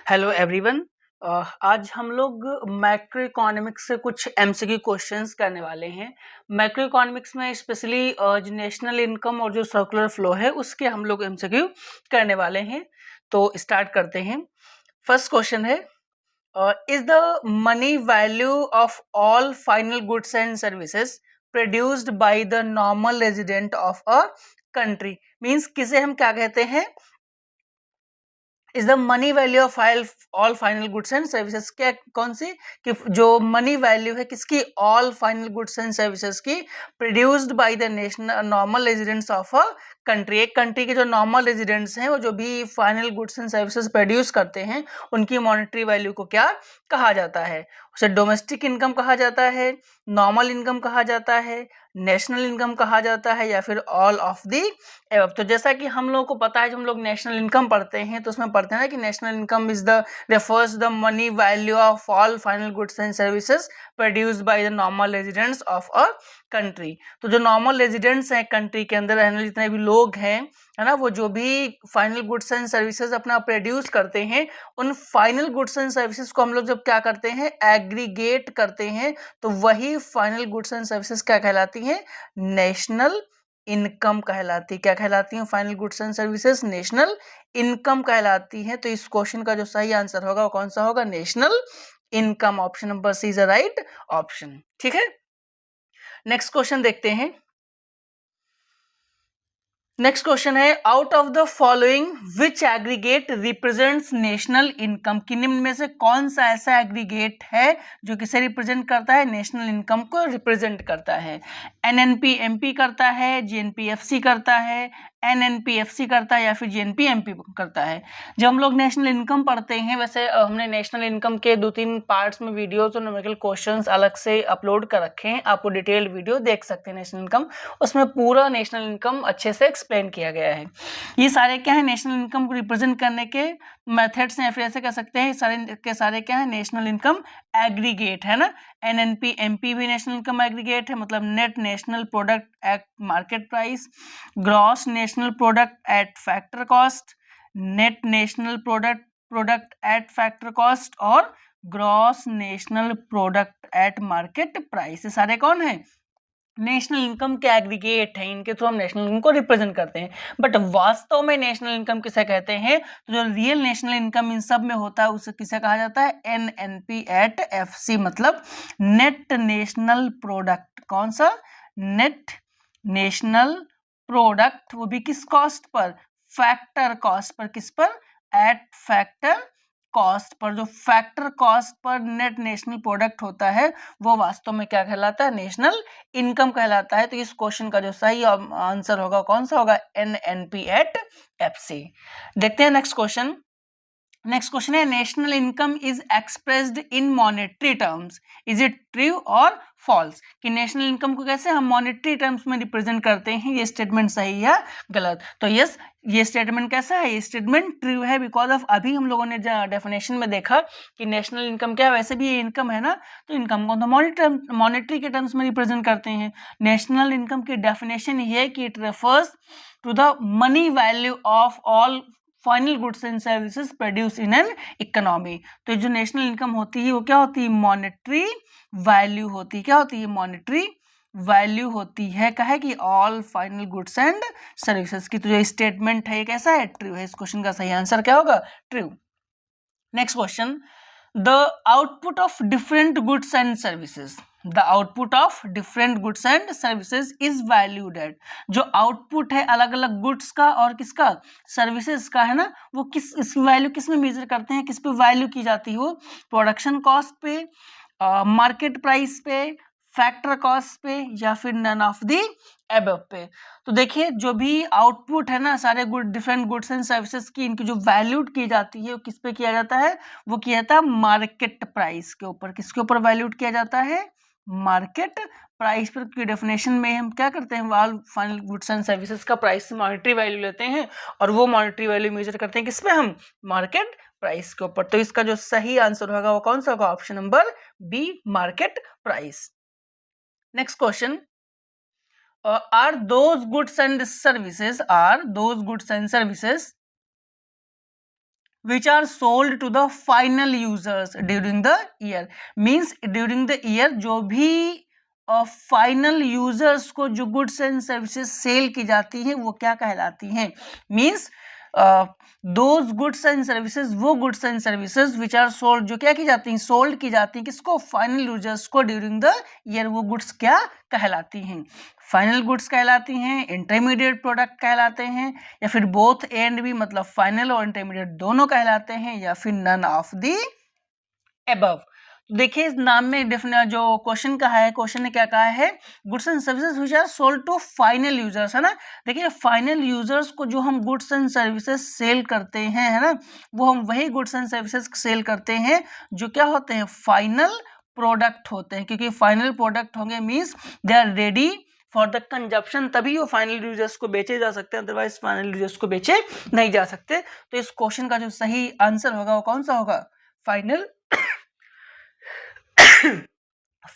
Hello everyone. आज हम लोग मैक्रो इकोनॉमिक्स से कुछ एमसीक्यू क्वेश्चंस करने वाले हैं। मैक्रो इकोनॉमिक्स में स्पेशली जो नेशनल इनकम और जो सर्कुलर फ्लो है उसके हम लोग एमसीक्यू करने वाले हैं। तो स्टार्ट करते हैं। फर्स्ट क्वेश्चन है, is the money value of all final goods and services produced by the normal resident of a country. Means किसे हम क्या कहते हैं? Is the money value of all final goods and services. क्या कौन सी? कि जो मनी वैल्यू है किसकी? All final goods and services की, produced by the national normal residents of a country. एक कंट्री के जो नॉर्मल रेजिडेंट्स हैं वो जो भी final goods and services produce करते हैं उनकी मॉनेटरी वैल्यू को क्या कहा जाता है? उसे डोमेस्टिक इनकम कहा जाता है, नॉर्मल इनकम कहा जाता है, नेशनल इनकम कहा जाता है, या फिर ऑल ऑफ दी एबव। तो जैसा कि हम लोगों को पता है, जब हम लोग नेशनल इनकम पढ़ते हैं तो उसमें पढ़ते हैं ना कि national income is the refers the money value of all final goods and services produced by the normal residents of a country. तो जो नॉर्मल रेजिडेंट्स हैं कंट्री के अंदर रहने वाले जितने भी लोग हैं, है ना, वो जो भी फाइनल गुड्स एंड सर्विसेज अपना प्रोड्यूस करते हैं, उन फाइनल गुड्स एंड सर्विसेज को हम लोग जब क्या करते हैं, एग्रीगेट करते हैं, तो वही फाइनल गुड्स एंड सर्विसेज क्या कहलाती हैं? नेशनल इनकम कहलाती। क्या कहलाती हैं final goods and services? National income कहलाती हैं। तो इस क्वेश्चन का जो सही आंसर होगा वो कौन सा होगा? National income. Option number C is the right option. ठीक है, नेक्स्ट क्वेश्चन देखते हैं। नेक्स्ट क्वेश्चन है, out of the following which aggregate represents national income. कि निम्न में से कौन सा ऐसा एग्रीगेट है जो किसे रिप्रेजेंट करता है? नेशनल इनकम को रिप्रेजेंट करता है। एनएनपीएमपी करता है, जीएनपीएफसी करता है, एनएनपीएफसी करता है, या फिर जीएनपीएमपी करता है। जब हम लोग नेशनल इनकम पढ़ते हैं, वैसे हमने नेशनल इनकम के 2-3 पार्ट्स में वीडियोस और न्यूमेरिकल क्वेश्चंस अलग से अपलोड कर रखे हैं, आपको डिटेल्ड वीडियो देख सकते हैं नेशनल इनकम, उसमें पूरा नेशनल इनकम अच्छे से एक्सप्लेन किया गया है। ये सारे क्या है? नेशनल इनकम को रिप्रेजेंट करने के मेथड्स हैं, फिर ऐसे कह सकते हैं सारे के सारे क्या है? नेशनल इनकम एग्रीगेट है ना। एनएनपीएमपी भी नेशनल इनकम एग्रीगेट है, मतलब net national product at market price, gross national product at factor cost, net national product at factor cost, और gross national product at market price. ये सारे कौन है? नेशनल इनकम के एग्रीगेट है, इनके थ्रू हम नेशनल इनकम को रिप्रेजेंट करते हैं। बट वास्तव में नेशनल इनकम किसे कहते हैं? तो जो रियल नेशनल इनकम इन सब में होता है उसे किसे कहा जाता है? एनएनपी एट एफसी, मतलब नेट नेशनल प्रोडक्ट। कौन सा? नेट नेशनल प्रोडक्ट, वो भी किस कॉस्ट पर? फैक्टर कॉस्ट पर। किस पर? एट फैक्टर कॉस्ट पर। जो फैक्टर कॉस्ट पर नेट नेशनल प्रोडक्ट होता है वो वास्तव में क्या कहलाता है? नेशनल इनकम कहलाता है। तो इस क्वेश्चन का जो सही आंसर होगा कौन सा होगा? NNP at FC. देखते हैं नेक्स्ट क्वेश्चन। नेक्स्ट क्वेश्चन है, national income is expressed in monetary terms, is it true और फॉल्स? कि नेशनल इनकम को कैसे हम मॉनेटरी टर्म्स में रिप्रेजेंट करते हैं, ये स्टेटमेंट सही या गलत? तो यस, ये स्टेटमेंट कैसा है? ये स्टेटमेंट ट्रू है, बिकॉज ऑफ अभी हम लोगों ने डेफिनेशन में देखा कि नेशनल इनकम क्या है, वैसे भी ये इनकम है ना, तो इनकम को तो मॉनेटरी के टर्म्स में रिप्रेजेंट करते हैं। नेशनल इनकम की डेफिनेशन ये है कि it refers to the money value of all final goods and services produce in an economy. तो जो नेशनल इनकम होती है वो क्या होती है? मॉनेटरी वैल्यू होती है। क्या होती है? मॉनेटरी वैल्यू होती है। कहे कि all final goods and services की। तो जो स्टेटमेंट है ये कैसा है? ट्रू है। इस क्वेश्चन का सही आंसर क्या होगा? True. Next question, the output of different goods and services, the output of different goods and services is valued at. जो आउटपुट है अलग अलग गुड्स का और किसका? सर्विसेज का, है ना, वो किस इसकी वैल्यू किस में मेजर करते हैं? किस पे वैल्यू की जाती है? वो प्रोडक्शन कॉस्ट पे, मार्केट प्राइस पे, फैक्टर कॉस्ट पे, या फिर नन ऑफ दी एबव पे। तो देखिए, जो भी आउटपुट है ना सारे डिफरेंट गुड्स एंड सर्विसेज की, इनकी जो वैल्यूड की जाती है वो किस पे किया जाता है? वो किया जाता है मार्केट प्राइस के ऊपर। किसके ऊपर वैल्यूड किया जाता है? मार्केट प्राइस पर। की डेफिनेशन में हम क्या करते हैं? All final goods and services का प्राइस से मॉनेटरी वैल्यू लेते हैं, और वो मॉनेटरी वैल्यू मेजर करते हैं किस पे? हम मार्केट प्राइस के ऊपर। तो इसका जो सही आंसर होगा वो कौन सा होगा? Option number B, market price. Next question, are those goods and services which are sold to the final users during the year. Means during the year जो भी फाइनल यूजर्स को जो गुड्स एंड सर्विसेज सेल की जाती हैं वो क्या कहलाती हैं? Means those goods and services, वो goods and services which are sold, जो क्या की जाती हैं? सोल्ड की जाती हैं किसको? फाइनल यूजर्स को ड्यूरिंग द ईयर। वो गुड्स क्या कहलाती हैं? फाइनल गुड्स कहलाती हैं, इंटरमीडिएट प्रोडक्ट कहलाते हैं, या फिर बोथ एंड भी, मतलब फाइनल और इंटरमीडिएट दोनों कहलाते हैं, या फिर नन ऑफ द अबव। देखिए इस नाम में जो क्वेश्चन कहा है, क्वेश्चन ने क्या कहा है? Goods and services which are sold to final users, है ना। देखिए फाइनल यूजर्स को जो हम गुड्स एंड सर्विसेज सेल करते हैं, है ना, वो हम वही गुड्स एंड सर्विसेज सेल करते हैं जो क्या होते हैं? फाइनल प्रोडक्ट होते हैं, क्योंकि फाइनल प्रोडक्ट होंगे means they are ready for the consumption, तभी वो फाइनल यूजर्स को बेचे जा सकते हैं, अदरवाइज फाइनल यूजर्स को बेचे नहीं जा सकते। तो इस क्वेश्चन का जो सही आंसर होगा वो कौन सा होगा? Final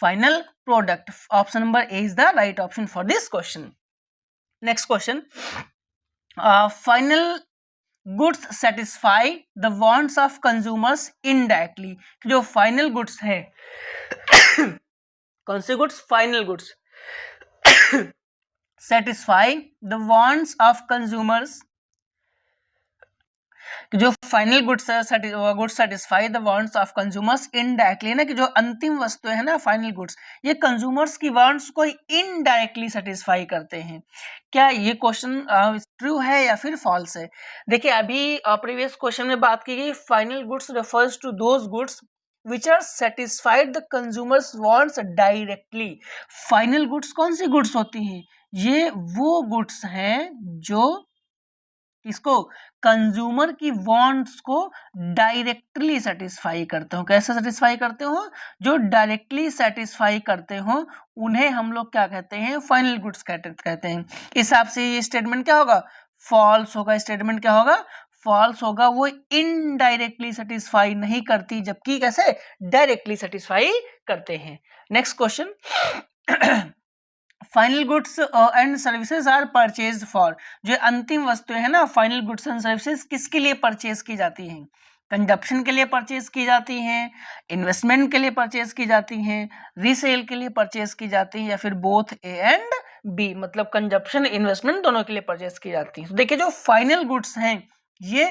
final product. Option number A is the right option for this question. Next question. Final goods satisfy the wants of consumers indirectly. जो final goods है कौन से goods? Final goods satisfy the wants of consumers, जो final goods satisfy the wants of consumers indirectly, ना कि जो अंतिम वस्तु है ना फाइनल गुड्स, ये कंज्यूमर्स की वांट्स को इनडायरेक्टली सेटिस्फाई करते हैं। क्या ये क्वेश्चन ट्रू है या फिर फॉल्स है? देखिए अभी प्रीवियस क्वेश्चन में बात की गई final goods refers to those goods which are satisfied the consumers wants directly। Final goods कौन सी गुड्स होती हैं? ये वो गुड्स हैं जो इसको कंज्यूमर की वांट्स को डायरेक्टली सेटिस्फाई करते हो। कैसे सेटिस्फाई करते हो? जो डायरेक्टली सेटिस्फाई करते हो उन्हें हम लोग क्या कहते हैं? फाइनल गुड्स कहते हैं। इस हिसाब से ये स्टेटमेंट क्या होगा? फॉल्स होगा। स्टेटमेंट क्या होगा? फॉल्स होगा। वो इनडायरेक्टली सेटिस्फाई नहीं करती, जबकि कैसे? डायरेक्टली सेटिस्फाई करते हैं। Next question. Final goods and services are purchase for, जो अंतिम वस्तुएं है ना फाइनल गुड्स एंड सर्विसेज किसके लिए परचेज की जाती हैं? कंजप्शन के लिए परचेज की जाती हैं, इन्वेस्टमेंट के लिए परचेज की जाती हैं, रीसेल के लिए परचेज की जाती हैं, या फिर बोथ ए एंड बी, मतलब कंजप्शन इन्वेस्टमेंट दोनों के लिए परचेज की जाती हैं। तो देखिए जो फाइनल गुड्स हैं ये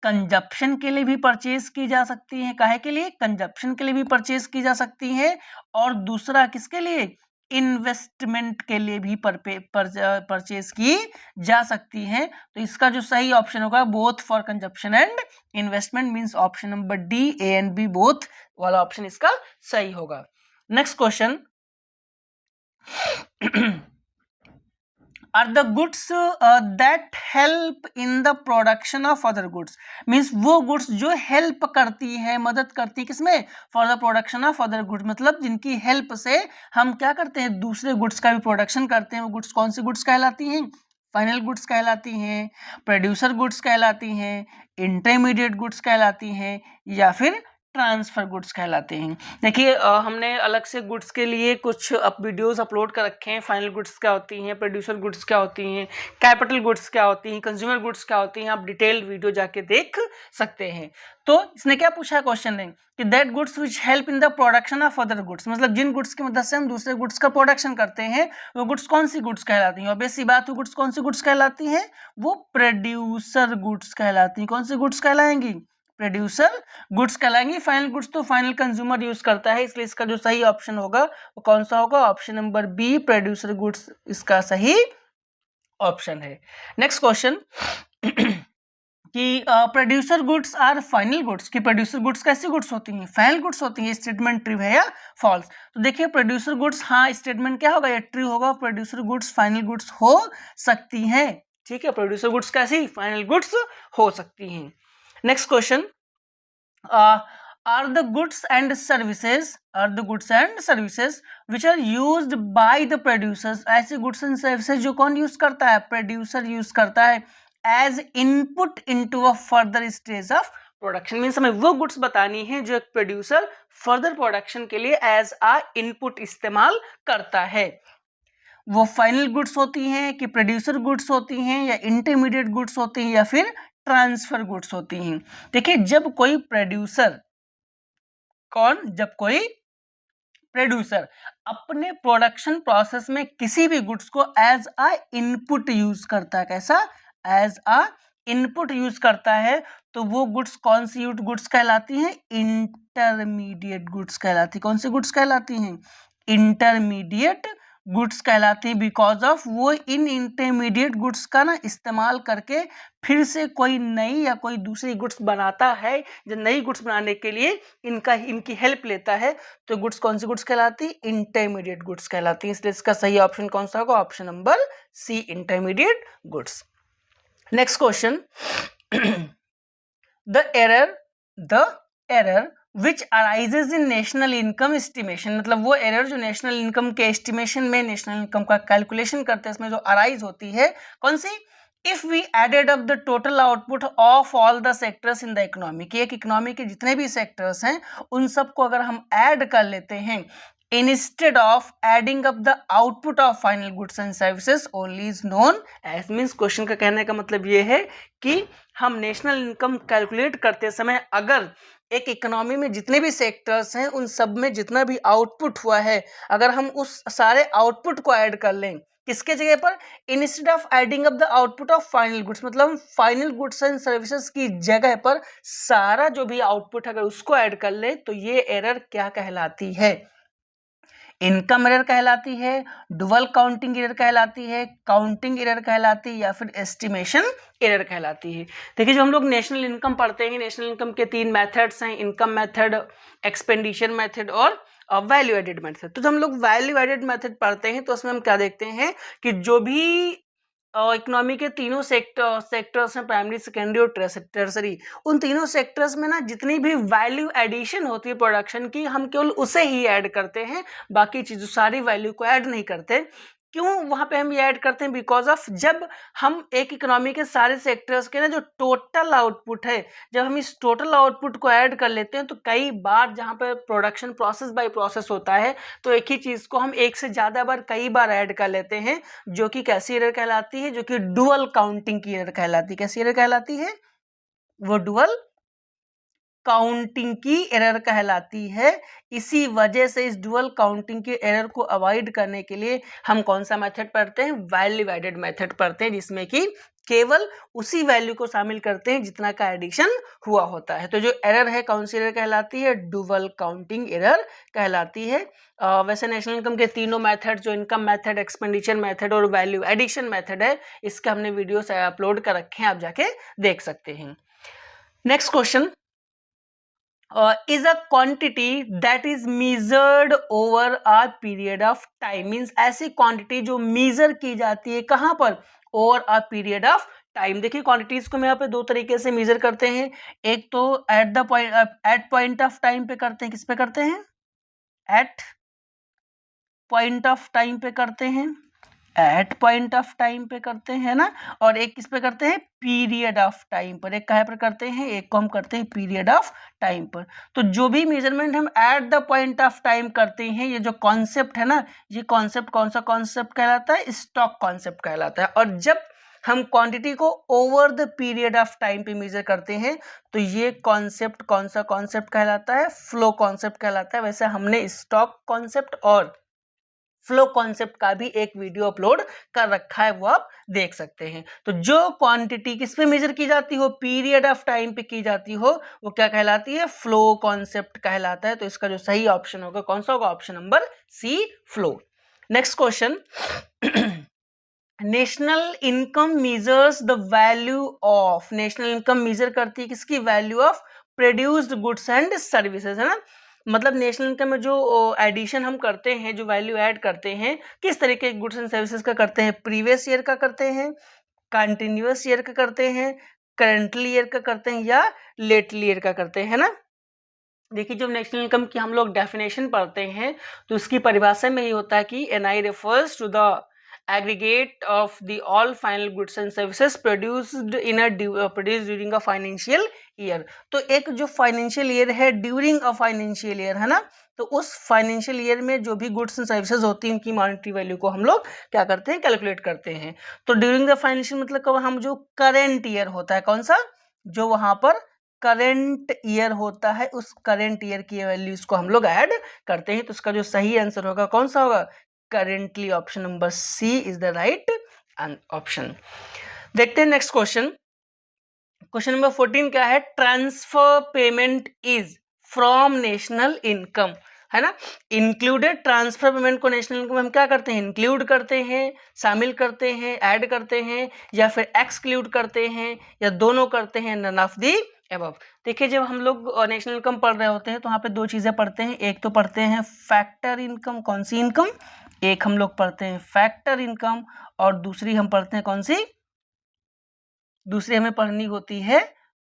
कंजप्शन के लिए भी परचेज की जा सकती हैं। काहे के लिए? कंजप्शन के लिए भी परचेज की जा सकती है, और दूसरा किसके लिए? इन्वेस्टमेंट के लिए भी परचेज की जा सकती है। तो इसका जो सही ऑप्शन होगा both for consumption and investment, means option number D, A and B both वाला ऑप्शन इसका सही होगा। Next question. Are the goods that help in the production of other goods, means वो गुड्स जो हेल्प करती है, मदद करती है किसमें? For the production of other goods, मतलब जिनकी हेल्प से हम क्या करते हैं? दूसरे गुड्स का भी प्रोडक्शन करते हैं। वो गुड्स कौन सी गुड्स कहलाती हैं? फाइनल गुड्स कहलाती हैं, प्रोड्यूसर गुड्स कहलाती हैं, इंटरमीडिएट गुड्स कहलाती हैं, या फिर ट्रांसफर गुड्स कहलाते हैं। देखिए हमने अलग से गुड्स के लिए कुछ वीडियोस अपलोड कर रखे हैं। फाइनल गुड्स क्या होती हैं, प्रोड्यूसर गुड्स क्या होती हैं, कैपिटल गुड्स क्या होती हैं, कंज्यूमर गुड्स क्या होती हैं, आप डिटेल्ड वीडियो जाके देख सकते हैं। तो इसने क्या पूछा है क्वेश्चन ने कि that goods which help in the production of other goods, मतलब जिन गुड्स की मदद से हम दूसरे गुड्स का प्रोडक्शन करते हैं वो गुड्स कौन सी गुड्स कहलाती हैं? ऑब्वियस सी बात, वो गुड्स कौन सी गुड्स कहलाती हैं? वो प्रोड्यूसर गुड्स कहलाती हैं। कौन सी गुड्स कहलाएंगी? प्रोड्यूसर गुड्स कहलाएंगी। फाइनल गुड्स तो फाइनल कंज्यूमर यूज करता है, इसलिए इसका जो सही ऑप्शन होगा वो कौन सा होगा? Option number B, producer goods इसका सही ऑप्शन है। नेक्स्ट क्वेश्चन कि producer goods are final goods, कि प्रोड्यूसर गुड्स कैसी गुड्स होती हैं? फाइनल गुड्स होती हैं। स्टेटमेंट ट्रू है या फॉल्स? तो देखिए प्रोड्यूसर गुड्स, हाँ स्टेटमेंट क्या होगा? ये ट्रू होगा। प्रोड्यूसर गुड्स फाइनल गुड्स हो सकती हैं। ठीक है, प्रोड्यूसर गुड्स कैसी? फाइनल गुड्स हो सकती हैं। Next question. Are the goods and services which are used by the producers, ऐसे गुड्स एंड सर्विसेज जो कौन यूज करता है? प्रोड्यूसर यूज करता है as input into a further stage of production. Means हमें वो गुड्स बतानी है जो एक प्रोड्यूसर फर्दर प्रोडक्शन के लिए एज अ इनपुट इस्तेमाल करता है। वो फाइनल गुड्स होती हैं कि प्रोड्यूसर गुड्स होती हैं, या इंटरमीडिएट गुड्स होती हैं, या फिर ट्रांसफर गुड्स होती हैं। देखिए जब कोई प्रोड्यूसर अपने प्रोडक्शन प्रोसेस में किसी भी गुड्स को एज अ इनपुट यूज करता है, कैसा, एज अ इनपुट यूज करता है, तो वो गुड्स कौन सी गुड्स कहलाती हैं, इंटरमीडिएट गुड्स कहलाती है। कौन सी गुड्स कहलाती हैं, इंटरमीडिएट गुड्स कहलाती है, बिकॉज ऑफ वो इन इंटरमीडिएट गुड्स का ना इस्तेमाल करके फिर से कोई नई या कोई दूसरी गुड्स बनाता है। जो नई गुड्स बनाने के लिए इनकी हेल्प लेता है, तो गुड्स कौन सी गुड्स कहलाती है, इंटरमीडिएट गुड्स कहलाती है। इसलिए इसका सही ऑप्शन कौन सा होगा, option number C, intermediate goods. Next question, the error which arises in national income estimation, मतलब वो एरर जो नेशनल इनकम के एस्टिमेशन में, नेशनल इनकम का कैलकुलेशन करते हैं, इसमें जो अराइज होती है, कौन सी, if we added up the total output of all the sectors in the economy, कि एक इकोनॉमी के जितने भी सेक्टर्स हैं उन सबको अगर हम ऐड कर लेते हैं, instead of adding up the output of final goods and services only is known as, means question का कहने का मतलब ये है कि हम नेशनल इनकम कैलकुलेट करते समय अगर एक इकोनॉमी में जितने भी सेक्टर्स हैं उन सब में जितना भी आउटपुट हुआ है, अगर हम उस सारे आउटपुट को ऐड कर लें, किसके जगह पर, instead of adding up the output of final goods, मतलब हम फाइनल गुड्स एंड सर्विसेज की जगह पर सारा जो भी आउटपुट अगर उसको ऐड कर ले, तो ये एरर क्या कहलाती है, इनकम एरर कहलाती है, डुअल काउंटिंग एरर कहलाती है, काउंटिंग एरर कहलाती है, या फिर एस्टिमेशन एरर कहलाती है। देखिए जो हम लोग नेशनल इनकम पढ़ते हैं, नेशनल इनकम के 3 मेथड्स हैं, इनकम मेथड, एक्सपेंडिचर मेथड और वैल्यू एडेड मेथड। तो जब हम लोग वैल्यू एडेड मेथड पढ़ते हैं तो उसमें हम क्या देखते हैं कि जो भी इकोनॉमी के तीनों सेक्टर्स हैं, प्राइमरी, सेकेंडरी और टर्सरी, उन तीनों सेक्टर्स में ना जितनी भी वैल्यू एडिशन होती है प्रोडक्शन की, हम केवल उसे ही ऐड करते हैं, बाकी चीज़ों सारी वैल्यू को ऐड नहीं करते। क्यों वहाँ पे हम ये ऐड करते हैं, बिकॉज ऑफ जब हम एक इकोनॉमी के सारे सेक्टर्स के ना जो टोटल आउटपुट है, जब हम इस टोटल आउटपुट को ऐड कर लेते हैं, तो कई बार जहाँ पे प्रोडक्शन प्रोसेस बाय प्रोसेस होता है, तो एक ही चीज़ को हम एक से ज़्यादा बार कई बार ऐड कर लेते हैं, जो कि कैसी एरर कहलाती है, जो कि डुअल काउंटिंग की एरर कहलाती है। कैसी एरर कहलाती है, वो डुअल काउंटिंग की एरर कहलाती है। इसी वजह से इस डुअल काउंटिंग के एरर को अवॉइड करने के लिए हम कौन सा मेथड पढ़ते हैं, वैल्यू एडेड मेथड पढ़ते हैं, जिसमें कि केवल उसी वैल्यू को शामिल करते हैं जितना का एडिशन हुआ होता है। तो जो एरर है कौन सी एरर कहलाती है, डुअल काउंटिंग एरर कहलाती है। वैसे नेशनल इनकम के तीनों मेथड, जो इनकम मेथड, एक्सपेंडिचर मेथड और वैल्यू एडिशन मेथड है, इसके हमने वीडियोस अपलोड कर रखे हैं, आप जाके देख सकते हैं। Next question, is a quantity that is measured over a period of time, means ऐसी क्वांटिटी जो मेजर की जाती है कहाँ पर, over a period of time. देखिए क्वांटिटीज को मैं यहाँ पे 2 तरीके से मेजर करते हैं, एक तो एट पॉइंट ऑफ टाइम पे करते हैं, किस पे करते हैं, एट पॉइंट ऑफ टाइम पे करते हैं, एट पॉइंट ऑफ टाइम पे करते हैं ना, और एक किस पे करते हैं, पीरियड ऑफ टाइम पर। एक कहाँ पर करते हैं, एक को हम करते हैं पीरियड ऑफ टाइम पर। तो जो भी मेजरमेंट हम at the point of time करते हैं, ये जो कॉन्सेप्ट है ना, ये कॉन्सेप्ट कौन सा कॉन्सेप्ट कहलाता है, स्टॉक कॉन्सेप्ट कहलाता है। और जब हम क्वांटिटी को over the period of time पे मेजर करते हैं, तो ये कॉन्सेप्ट कौन सा कॉन्सेप्ट कहलाता है, फ्लो कॉन्सेप्ट कहलाता है। वैसे हमने स्टॉक कॉन्सेप्ट और फ्लो कॉन्सेप्ट का भी एक वीडियो अपलोड कर रखा है, वो आप देख सकते हैं। तो जो क्वांटिटी किस पे मेजर की जाती हो, पीरियड ऑफ टाइम पे की जाती हो, वो क्या कहलाती है, फ्लो कॉन्सेप्ट कहलाता है। तो इसका जो सही ऑप्शन होगा कौन सा होगा, option number C, flow. Next question, national income measures the value of, national income measure करती है किसकी, value of produced goods and services, है ना। मतलब नेशनल इनकम में जो एडिशन हम करते हैं, जो वैल्यू ऐड करते हैं, किस तरीके के गुड्स एंड सर्विसेज का करते हैं, प्रीवियस ईयर का करते हैं, कंटिन्यूअस ईयर का करते हैं, करंटली ईयर का करते हैं, या लेटली ईयर का करते हैं ना। देखिए जब नेशनल इनकम की हम लोग डेफिनेशन पढ़ते हैं, तो उसकी परिभाषा में ये होता है कि NI refers to the aggregate of the all final goods and services produced in a produced during a financial year। तो एक जो फाइनेंशियल ईयर है, ड्यूरिंग अ फाइनेंशियल ईयर, है ना, तो उस फाइनेंशियल ईयर में जो भी गुड्स एंड सर्विसेज होती हैं उनकी मॉनेटरी वैल्यू को हम लोग क्या करते हैं, कैलकुलेट करते हैं। तो ड्यूरिंग द फाइनेंशियल मतलब कब हम जो करेंट ईयर होता है, कौन सा, जो वहां पर करेंट ईयर होता है, उस करेंट ईयर की वैल्यूज को हम लोग ऐड करते हैं। तो उसका जो सही आंसर होगा कौन सा होगा, currently. Option number C is the right option. देखते हैं नेक्स्ट क्वेश्चन। क्वेश्चन नंबर 14 क्या है, transfer payment is from national income, है ना। इंक्लूडेड ट्रांसफर पेमेंट को नेशनल इनकम हम क्या करते हैं, इंक्लूड करते हैं, शामिल करते हैं, ऐड करते हैं, या फिर एक्सक्लूड करते हैं, या दोनों करते हैं, नन ऑफ दी अबव। देखिए जब हम लोग नेशनल इनकम पढ़ रहे होते हैं तो वहाँ पे दो चीजें पढ़ते हैं। एक तो पढ़ते हैं फैक्टर इनकम, कौन सी इनकम, एक हम लोग पढ़ते हैं फैक्टर इनकम, और दूसरी हम पढ़ते हैं कौन सी, दूसरी हमें पढ़नी होती है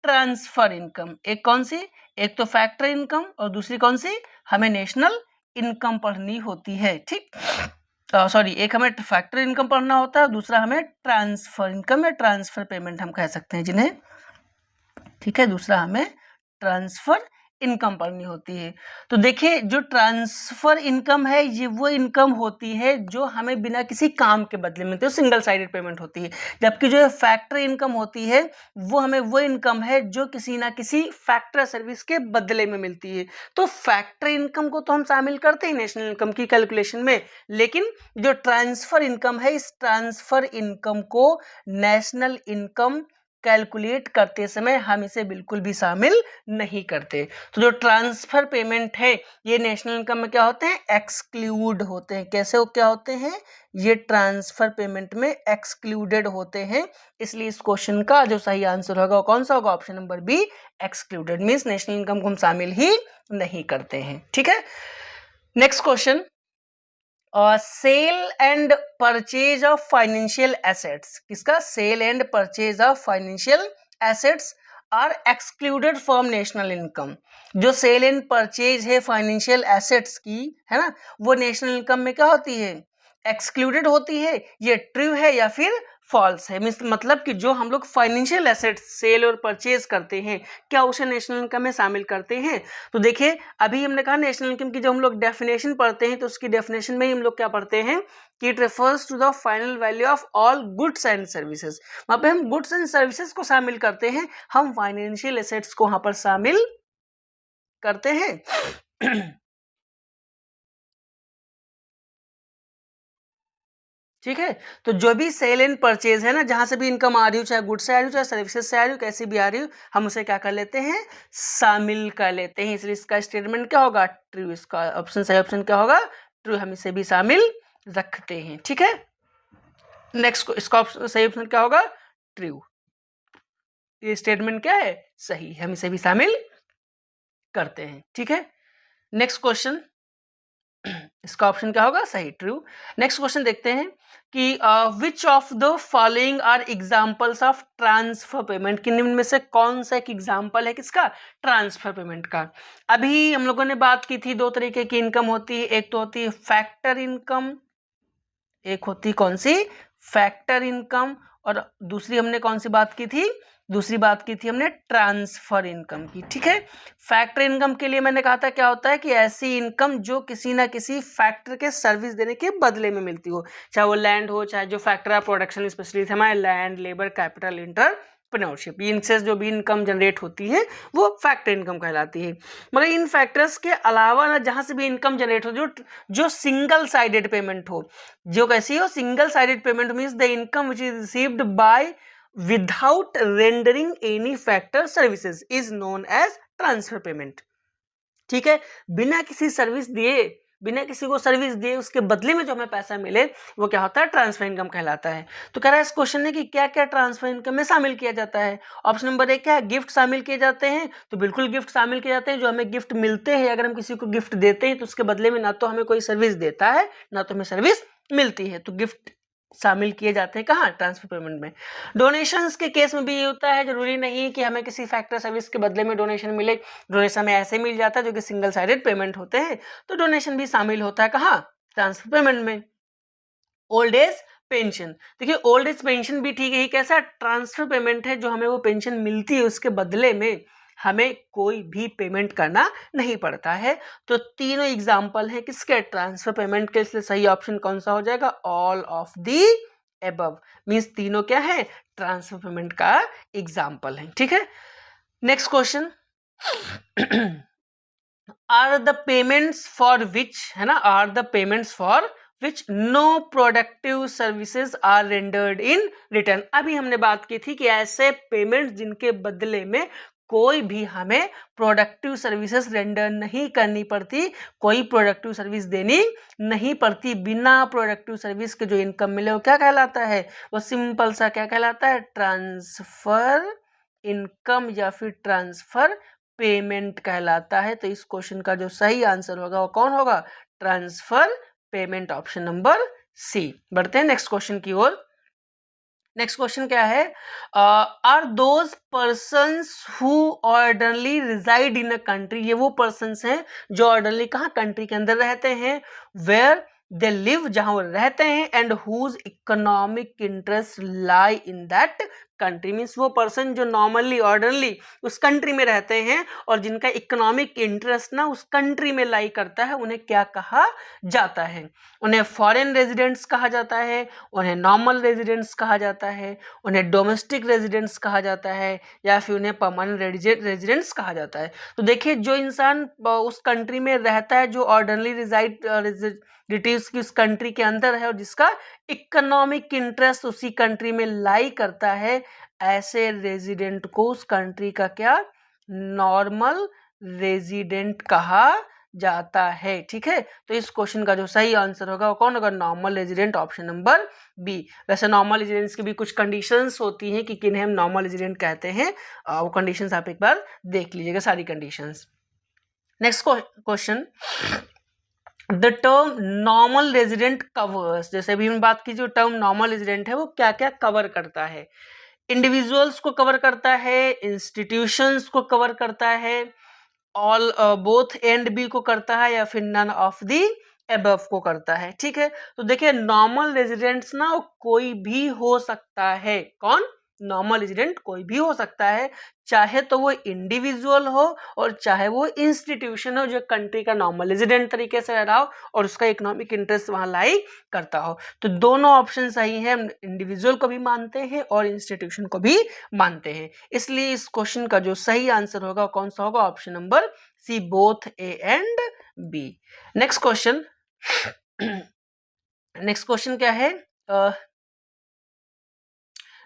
ट्रांसफर इनकम। एक कौन सी, एक तो फैक्टर इनकम और दूसरी कौन सी, हमें नेशनल इनकम पढ़नी होती है, ठीक। सॉरी, एक हमें फैक्टर इनकम पढ़ना होता है, दूसरा हमें ट्रांसफर इनकम या ट्रांसफर पेमेंट हम कह सकते हैं जिन्हें, ठीक है। दूसरा हमें ट्रांसफर इनकम पढ़नी होती है। तो देखिए जो ट्रांसफर इनकम है ये वो इनकम होती है जो हमें बिना किसी काम के बदले मिलती है, सिंगल साइडेड पेमेंट होती है। जबकि जो फैक्टर इनकम होती है वो हमें वो इनकम है जो किसी ना किसी फैक्टर सर्विस के बदले में मिलती है। तो फैक्टर इनकम को तो हम शामिल करते हैं नेशनल इनकम की कैलकुलेशन में, लेकिन जो ट्रांसफर इनकम है इस ट्रांसफर इनकम को नेशनल इनकम कैलकुलेट करते समय हम इसे बिल्कुल भी शामिल नहीं करते। तो जो ट्रांसफर पेमेंट है ये नेशनल इनकम में क्या होते हैं, एक्सक्लूड होते हैं। कैसे वो क्या होते हैं, ये ट्रांसफर पेमेंट में एक्सक्लूडेड होते हैं। इसलिए इस क्वेश्चन का जो सही आंसर होगा वो कौन सा होगा, option number B, excluded. Means national income को हम शामिल ही नहीं करते हैं, ठीक है। Next question, sale and purchase of financial assets, किसका, sale and purchase of financial assets are excluded from national income. जो सेल एंड परचेज है फाइनेंशियल एसेट्स की, है ना, वो नेशनल इनकम में क्या होती है, एक्सक्लूडेड होती है। ये ट्रू है या फिर फॉल्स है, मतलब कि जो हम लोग फाइनेंशियल एसेट्स सेल और परचेज करते हैं क्या उसे नेशनल इनकम में शामिल करते हैं। तो देखिए अभी हमने कहा नेशनल इनकम की जब हम लोग डेफिनेशन पढ़ते हैं तो उसकी डेफिनेशन में ही हम लोग क्या पढ़ते हैं कि it refers to the final value of all goods and services. वहां पे हम गुड्स एंड सर्विसेज को शामिल करते हैं, हम फाइनेंशियल एसेट्स को वहां पर शामिल करते हैं। ठीक है, तो जो भी सेल एंड परचेज है ना, जहां से भी इनकम आ रही हो, चाहे गुड्स से आ रही हो चाहे सर्विसेज से आ रही हो, कैसी भी आ रही हो, हम उसे क्या कर लेते हैं, शामिल कर लेते हैं। इसलिए इसका स्टेटमेंट क्या होगा, ट्रू। इसका ऑप्शन सही ऑप्शन क्या होगा, ट्रू। हम इसे भी शामिल रखते हैं, ठीक है। नेक्स्ट इसका सही ऑप्शन क्या होगा, ट्रू। ये स्टेटमेंट क्या है, सही, हम इसे भी शामिल करते हैं, ठीक है। नेक्स्ट क्वेश्चन, इसका ऑप्शन क्या होगा, सही, ट्रू। नेक्स्ट क्वेश्चन देखते हैं कि which of the following are examples of transfer payment, कि निम्न में से कौन सा एक एग्जांपल है किसका, ट्रांसफर पेमेंट का। अभी हम लोगों ने बात की थी दो तरीके की इनकम होती है, एक तो होती है फैक्टर इनकम, एक होती कौन सी, फैक्टर इनकम, और दूसरी हमने कौन सी बात की थी, दूसरी बात की थी हमने ट्रांसफर इनकम की, ठीक है। फैक्टर इनकम के लिए मैंने कहा था क्या होता है कि ऐसी इनकम जो किसी ना किसी फैक्टर के सर्विस देने के बदले में मिलती हो, चाहे वो लैंड हो, चाहे जो फैक्टर ऑफ प्रोडक्शन स्पेशली हमारे लैंड, लेबर, कैपिटल, एंटरप्रेन्योरशिप, इनसे जो भी इनकम जनरेट होती है वो फैक्टर इनकम कहलाती है। मगर इन फैक्टर्स के अलावा ना जहां से भी इनकम जनरेट हो जो सिंगल साइडेड पेमेंट हो, जो कैसी हो, single sided payment means the income which is received by without rendering any factor services is known as transfer payment, ठीक है। बिना किसी सर्विस दिए, बिना किसी को सर्विस दिए उसके बदले में जो हमें पैसा मिले वो क्या होता है, ट्रांसफर इनकम कहलाता है। तो कह रहा है इस क्वेश्चन ने कि क्या क्या ट्रांसफर इनकम में शामिल किया जाता है। ऑप्शन नंबर एक क्या है, गिफ्ट शामिल किए जाते हैं, तो बिल्कुल गिफ्ट शामिल किए जाते हैं। जो हमें गिफ्ट मिलते हैं, अगर हम किसी को गिफ्ट देते हैं तो उसके बदले में ना तो हमें कोई सर्विस देता है ना तो हमें सर्विस मिलती है, तो गिफ्ट शामिल किए जाते हैं कहाँ, ट्रांसफर पेमेंट में। डोनेशंस के केस में भी ये होता है, जरूरी नहीं कि हमें किसी फैक्टर सर्विस के बदले में डोनेशन मिले, डोनेशन हमें ऐसे मिल जाता है जो कि सिंगल साइडेड पेमेंट होते हैं, तो डोनेशन भी शामिल होता है कहाँ, ट्रांसफर पेमेंट में। ओल्ड एज पेंशन, देखिए ओल्ड एज पेंशन भी ठीक है, कैसा ट्रांसफर पेमेंट है, जो हमें वो पेंशन मिलती है उसके बदले में हमें कोई भी पेमेंट करना नहीं पड़ता है। तो तीनों एग्जाम्पल हैं किसके, ट्रांसफर पेमेंट के, इसलिए सही ऑप्शन कौन सा हो जाएगा, all of the above, means तीनों क्या है, ट्रांसफर पेमेंट का एग्जाम्पल है। ठीक है, next question, are the payments for which, है ना, are the payments for which no productive services are rendered in return. अभी हमने बात की थी कि ऐसे पेमेंट्स जिनके बदले में कोई भी हमें प्रोडक्टिव सर्विसेज रेंडर नहीं करनी पड़ती, कोई प्रोडक्टिव सर्विस देनी नहीं पड़ती, बिना प्रोडक्टिव सर्विस के जो इनकम मिले वो क्या कहलाता है, वो सिंपल सा क्या कहलाता है, ट्रांसफर इनकम या फिर ट्रांसफर पेमेंट कहलाता है। तो इस क्वेश्चन का जो सही आंसर होगा वो कौन होगा, transfer payment, option number C. बढ़ते हैं नेक्स्ट क्वेश्चन की ओर। नेक्स्ट क्वेश्चन क्या है, are those persons who ordinarily reside in a country, ये वो पर्सन्स हैं जो ऑर्डरली कहाँ, कंट्री के अंदर रहते हैं, वेयर दे लिव, जहां वो रहते हैं, and whose economic interest lie in that country, means वो पर्सन जो नॉर्मली ऑर्डरली उस कंट्री में रहते हैं और जिनका इकोनॉमिक इंटरेस्ट ना उस कंट्री में लाई करता है, उन्हें क्या कहा जाता है, उन्हें फॉरेन रेजिडेंट्स कहा जाता है, उन्हें नॉर्मल रेजिडेंट्स कहा जाता है, उन्हें डोमेस्टिक रेजिडेंट्स कहा जाता है, या फिर उन्हें परमानेंट रेजिडेंट्स कहा जाता है। तो देखिए जो इंसान उस कंट्री में रहता है, जो ऑर्डरली रिलेटिव्स की उस कंट्री के अंदर है और जिसका इकोनॉमिक इंटरेस्ट उसी कंट्री में लाई करता है, ऐसे रेजिडेंट को उस कंट्री का क्या, नॉर्मल रेजिडेंट कहा जाता है। ठीक है, तो इस क्वेश्चन का जो सही आंसर होगा वो कौन होगा, normal resident, option number B. वैसे नॉर्मल रेजिडेंट्स की भी कुछ कंडीशंस होती हैं कि किन्हें हम नॉर्मल रेजिडेंट कहते हैं, वो कंडीशंस आप एक बार देख लीजिएगा, सारी conditions. Next question, the term normal resident covers, जैसे अभी हम बात की, जो टर्म नॉर्मल रेजिडेंट है वो क्या क्या कवर करता है, इंडिविजुअल्स को कवर करता है, इंस्टीट्यूशंस को कवर करता है, ऑल बोथ एंड बी को करता है, या फिर नन ऑफ दी एबव को करता है। ठीक है, तो देखिए नॉर्मल रेजिडेंट्स ना कोई भी हो सकता है, कौन, नॉर्मल रेजिडेंट कोई भी हो सकता है, चाहे तो वो इंडिविजुअल हो और चाहे वो इंस्टीट्यूशन हो जो कंट्री का नॉर्मल रेजिडेंट तरीके से रह रहा हो और उसका इकोनॉमिक इंटरेस्ट वहां लाई करता हो। तो दोनों ऑप्शन सही है, हम इंडिविजुअल को भी मानते हैं और इंस्टीट्यूशन को भी मानते हैं, इसलिए इस क्वेश्चन का जो सही आंसर होगा कौन सा होगा, option number C, both A and B. Next question, next question क्या है,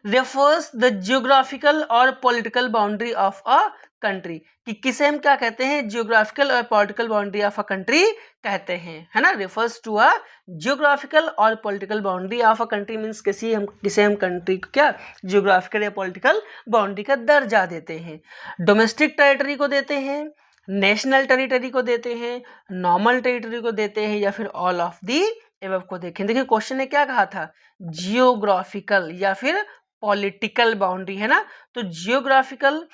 रेफर्स द जियोग्राफिकल और political boundary of a country, कि किसे हम क्या कहते हैं, जियोग्राफिकल और political boundary of a country कहते हैं, है ना, रेफर्स टू अ जियोग्राफिकल और political boundary of a country, means किसे हम कंट्री को क्या, जियोग्राफिकल या पॉलिटिकल बाउंड्री का दर्जा देते हैं, डोमेस्टिक टेरिटरी को देते हैं, नेशनल टेरिटरी को देते हैं, नॉर्मल टेरिटरी को देते हैं, या फिर ऑल ऑफ दी एबव को देखें। देखिए क्वेश्चन ने क्या कहा था, जियोग्राफिकल या फिर पॉलिटिकल बाउंड्री, है ना, तो जियोग्राफिकल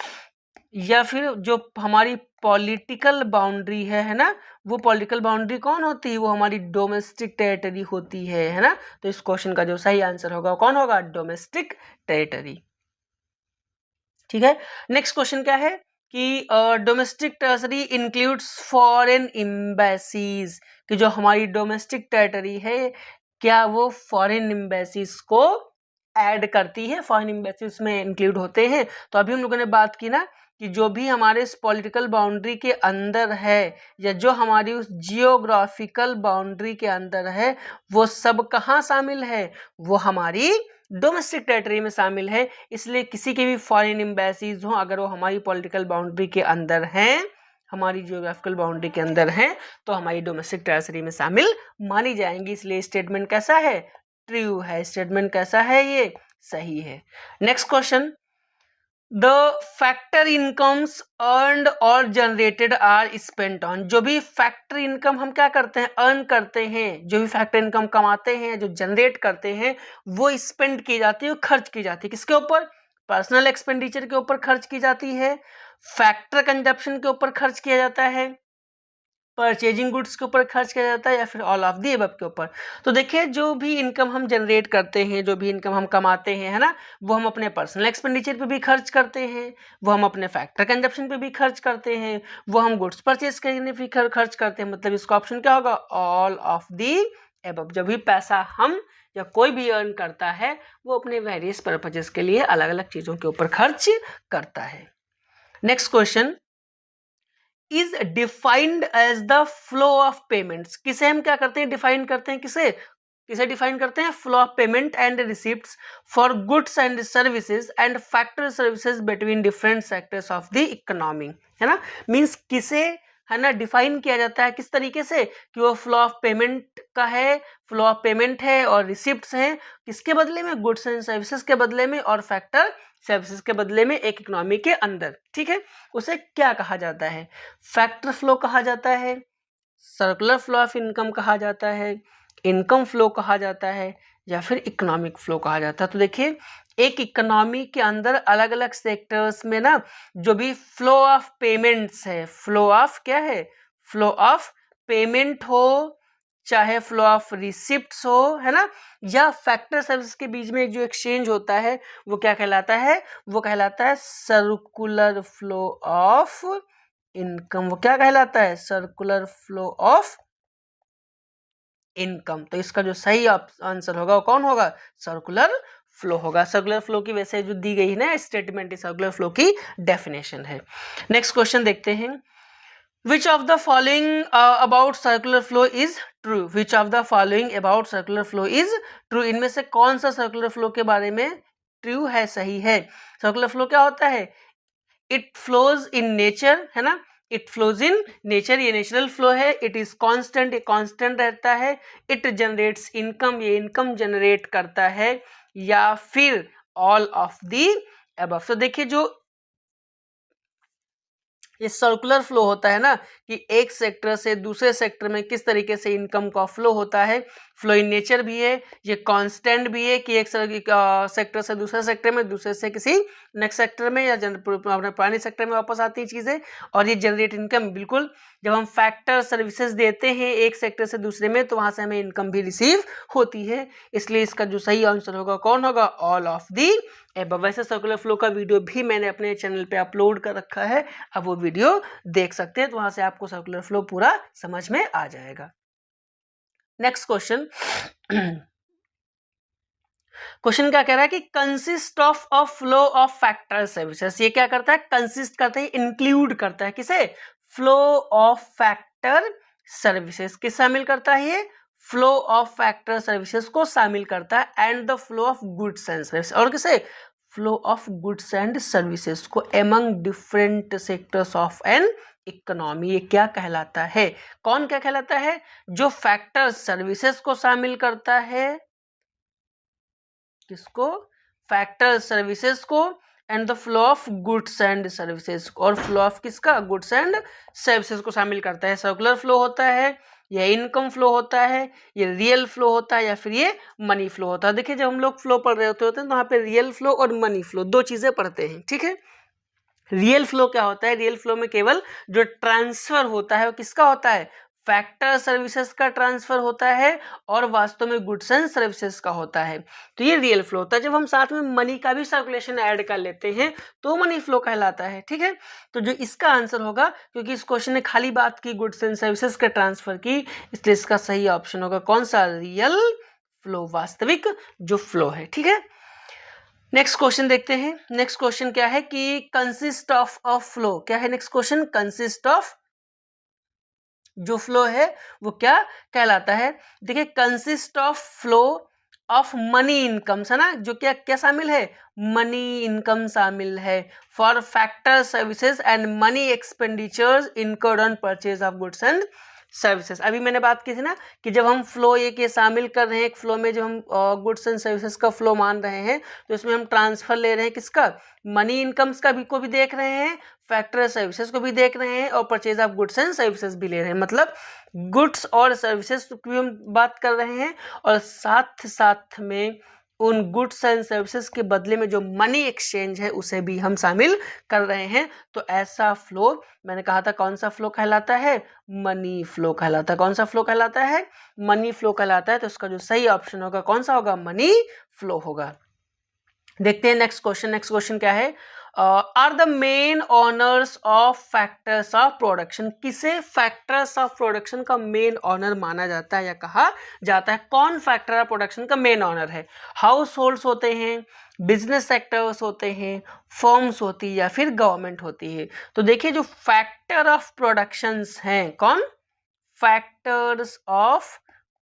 या फिर जो हमारी पॉलिटिकल बाउंड्री है ना, वो पॉलिटिकल बाउंड्री कौन होती है, वो हमारी डोमेस्टिक टेरिटरी होती है ना, तो इस क्वेश्चन का जो सही आंसर होगा कौन होगा, डोमेस्टिक टेरिटरी। ठीक है, नेक्स्ट क्वेश्चन क्या है कि domestic territory includes foreign embassies, कि जो हमारी डोमेस्टिक टेरिटरी है क्या वो फॉरेन एम्बेसीज को ऐड करती है, फॉरेन एम्बेसीज में इंक्लूड होते हैं। तो अभी हम लोगों ने बात की ना कि जो भी हमारे इस पॉलिटिकल बाउंड्री के अंदर है या जो हमारी उस जियोग्राफिकल बाउंड्री के अंदर है वो सब कहाँ शामिल है, वो हमारी डोमेस्टिक टेरिटरी में शामिल है, इसलिए किसी के भी फॉरेन एम्बेसीज हो अगर वो हमारी पॉलिटिकल बाउंड्री के अंदर हैं, हमारी जियोग्राफिकल बाउंड्री के अंदर हैं, तो हमारी डोमेस्टिक टेरिटरी में शामिल मानी जाएंगी, इसलिए स्टेटमेंट कैसा है, ट्रू है, स्टेटमेंट कैसा है, ये सही है। Next question, the factor incomes earned और जनरेटेड आर स्पेंट ऑन, जो भी फैक्टर इनकम हम क्या करते हैं, अर्न करते हैं, जो भी फैक्टर इनकम कमाते हैं, जो जनरेट करते हैं, वो स्पेंड की जाती है, खर्च की जाती है, किसके ऊपर, पर्सनल एक्सपेंडिचर के ऊपर खर्च की जाती है, फैक्टर कंजप्शन के ऊपर खर्च किया जाता है, परचेजिंग गुड्स के ऊपर खर्च किया जाता है या फिर ऑल ऑफ दी अबव के ऊपर। तो देखिए जो भी इनकम हम जनरेट करते हैं, जो भी इनकम हम कमाते हैं, है ना, वो हम अपने पर्सनल एक्सपेंडिचर पे भी खर्च करते हैं, वो हम अपने फैक्टर कंजप्शन पे भी खर्च करते हैं, वो हम गुड्स परचेज करने पे खर्च करते हैं। मतलब इसका ऑप्शन क्या होगा, ऑल ऑफ दी अबव। जब भी पैसा हम या कोई भी अर्न करता है वो अपने वेरियस पर्पजेस के लिए अलग अलग चीजों के ऊपर खर्च करता है। Next question, is defined as the flow of payments. किसे हम क्या करते हैं, डिफाइन करते हैं, किसे डिफाइन करते हैं, flow of payment and receipts for goods and services and factor services between different sectors of the economy, है ना। मींस किसे, है ना, डिफाइन किया जाता है किस तरीके से कि वो फ्लो ऑफ पेमेंट का है, फ्लो ऑफ पेमेंट है और रिसिप्ट्स हैं, किसके बदले में, गुड्स एंड सर्विसेज के बदले में और फैक्टर सर्विसेज के बदले में एक इकोनॉमी के अंदर, ठीक है। उसे क्या कहा जाता है, फैक्टर फ्लो कहा जाता है, सर्कुलर फ्लो ऑफ इनकम कहा जाता है, इनकम फ्लो कहा जाता है या फिर इकोनॉमिक फ्लो कहा जाता है। तो देखिए एक इकोनॉमी के अंदर अलग अलग सेक्टर्स में ना जो भी फ्लो ऑफ पेमेंट्स है, फ्लो ऑफ क्या है, फ्लो ऑफ पेमेंट हो, चाहे फ्लो ऑफ रिसिप्ट्स हो, है ना, या फैक्टर सर्विस के बीच में जो एक्सचेंज होता है वो क्या कहलाता है, वो कहलाता है सर्कुलर फ्लो ऑफ इनकम। वो क्या कहलाता है, सर्कुलर फ्लो ऑफ इनकम। तो इसका जो सही आंसर होगा वो कौन होगा, सर्कुलर फ्लो होगा। सर्कुलर फ्लो की वैसे जो दी गई है ना स्टेटमेंट, सर्कुलर फ्लो की डेफिनेशन है। नेक्स्ट क्वेश्चन देखते हैं, Which of the following about circular flow is true? Which of the following about circular flow is true? इनमें से कौन सा सर्कुलर फ्लो के बारे में ट्रू है, सही है। सर्कुलर फ्लो क्या होता है, इट फ्लोज इन नेचर, है ना, इट फ्लोज इन नेचर, ये नेचुरल फ्लो है। इट इज कांस्टेंट, ये कांस्टेंट रहता है। इट जनरेट्स इनकम, ये इनकम जनरेट करता है, या फिर ऑल ऑफ दी अबव। तो देखिए जो ये सर्कुलर फ्लो होता है ना कि एक सेक्टर से दूसरे सेक्टर में किस तरीके से इनकम का फ्लो होता है, फ्लो इन नेचर भी है, ये कांस्टेंट भी है कि एक सेक्टर से दूसरे सेक्टर में, दूसरे से किसी नेक्स्ट सेक्टर में या अपने पुराने सेक्टर में वापस आती है चीज़ें। और ये जनरेट इनकम, बिल्कुल जब हम फैक्टर सर्विसेज देते हैं एक सेक्टर से दूसरे में तो वहाँ से हमें इनकम भी रिसीव होती है। इसलिए इसका जो सही आंसर होगा कौन होगा, ऑल ऑफ दी एबव। वैसे सर्कुलर फ्लो का वीडियो भी मैंने अपने चैनल पे अपलोड कर रखा है, अब वो वीडियो देख सकते हैं, तो वहां से आपको सर्कुलर फ्लो पूरा समझ में आ जाएगा। नेक्स्ट क्वेश्चन, क्वेश्चन क्या कह रहा है कि consist of flow of factor services. ये क्या करता है, कंसिस्ट करता है, इंक्लूड करता है, किसे, फ्लो ऑफ फैक्टर सर्विसेज। किस शामिल करता है ये, फ्लो ऑफ फैक्टर सर्विसेज को शामिल करता है, and the flow of goods and services, और किसे, flow of goods and services को among different sectors of an economy. ये क्या कहलाता है, कौन क्या कहलाता है, जो फैक्टर सर्विसेज को शामिल करता है, किसको, फैक्टर सर्विसेज को, and the flow of goods and services, और फ्लो ऑफ किसका, गुड्स एंड सर्विसेज को शामिल करता है। सर्कुलर फ्लो होता है, ये इनकम फ्लो होता है, ये रियल फ्लो होता है, या फिर ये मनी फ्लो होता है। देखिए जब हम लोग फ्लो पढ़ रहे होते हैं तो वहाँ पे रियल फ्लो और मनी फ्लो दो चीजें पढ़ते हैं, ठीक है। रियल फ्लो क्या होता है, रियल फ्लो में केवल जो ट्रांसफर होता है वो किसका होता है, फैक्टर सर्विसेज का ट्रांसफर होता है, और वास्तव में गुड्स एंड सर्विसेज का होता है। तो ये रियल फ्लो होता है। जब हम साथ में मनी का भी सर्कुलेशन ऐड कर लेते हैं तो मनी फ्लो कहलाता है, ठीक है। तो जो इसका आंसर होगा, क्योंकि इस क्वेश्चन ने खाली बात की गुड्स एंड सर्विसेज के ट्रांसफर की, इसलिए इसका सही ऑप्शन होगा कौन सा, रियल फ्लो, वास्तविक जो फ्लो है, ठीक है। नेक्स्ट क्वेश्चन देखते हैं। नेक्स्ट क्वेश्चन क्या है कि कंसिस्ट ऑफ फ्लो, क्या है नेक्स्ट क्वेश्चन, कंसिस्ट ऑफ, जो फ्लो है वो क्या कहलाता है। देखिए consist of flow of money incomes, है ना, जो क्या क्या शामिल है, मनी इनकम शामिल है, for factor services and money expenditures incurred on purchase of goods and services. अभी मैंने बात की थी ना कि जब हम फ्लो ये शामिल कर रहे हैं एक फ्लो में, जब हम गुड्स एंड सर्विसेज का फ्लो मान रहे हैं तो इसमें हम ट्रांसफर ले रहे हैं किसका, मनी इनकम्स का भी को भी देख रहे हैं, फैक्टर सर्विसेज को भी देख रहे हैं, और purchase of goods and services भी ले रहे हैं। मतलब गुड्स और सर्विसेज की भी हम बात कर रहे हैं और साथ साथ में उन गुड्स एंड सर्विसेज के बदले में जो मनी एक्सचेंज है उसे भी हम शामिल कर रहे हैं। तो ऐसा फ्लो मैंने कहा था कौन सा फ्लो कहलाता है, मनी फ्लो कहलाता है। कौन सा फ्लो कहलाता है, मनी फ्लो कहलाता है। तो इसका जो सही ऑप्शन होगा कौन सा होगा, मनी फ्लो होगा। देखते हैं नेक्स्ट क्वेश्चन। नेक्स्ट क्वेश्चन क्या है, are the main owners of factors of production. किसे फैक्टर्स ऑफ प्रोडक्शन का मेन ऑनर माना जाता है या कहा जाता है? कौन फैक्टर ऑफ प्रोडक्शन का मेन ऑनर है? हाउस होल्ड्स होते हैं, बिजनेस सेक्टर्स होते हैं, फर्म्स होती है या फिर गवर्नमेंट होती है? तो देखिए जो फैक्टर ऑफ प्रोडक्शंस हैं, कौन? फैक्टर्स ऑफ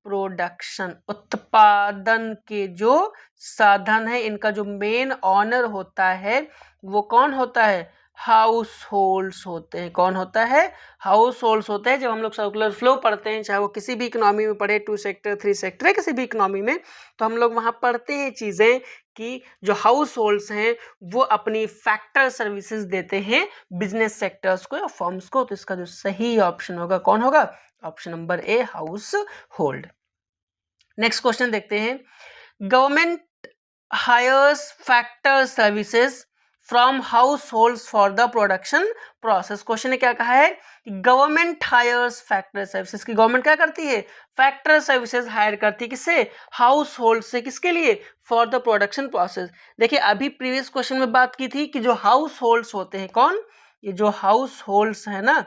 प्रोडक्शन, उत्पादन के जो साधन है, इनका जो मेन ऑनर होता है वो कौन होता है? हाउस होल्ड्स होते हैं। कौन होता है? हाउस होल्ड्स होते हैं। जब हम लोग सर्कुलर फ्लो पढ़ते हैं, चाहे वो किसी भी इकोनॉमी में पढ़े, 2 सेक्टर 3 सेक्टर है किसी भी इकोनॉमी में, तो हम लोग वहाँ पढ़ते हैं चीज़ें कि जो हाउस होल्ड्स हैं वो अपनी फैक्टर सर्विसेज देते हैं बिजनेस सेक्टर्स को या फर्म्स को। तो इसका जो सही ऑप्शन होगा कौन होगा? Option number A, household. Next question देखते हैं, government hires factor services from households for the production process. Question ने क्या कहा है, गवर्नमेंट हायर्स फैक्टर सर्विसेज की गवर्नमेंट क्या करती है? फैक्टर सर्विसेज हायर करती है। किससे? हाउस होल्ड से। किसके लिए? For the production process. देखिए अभी प्रीवियस क्वेश्चन में बात की थी कि जो हाउस होल्ड्स होते हैं, कौन? ये जो हाउस होल्ड्स है ना,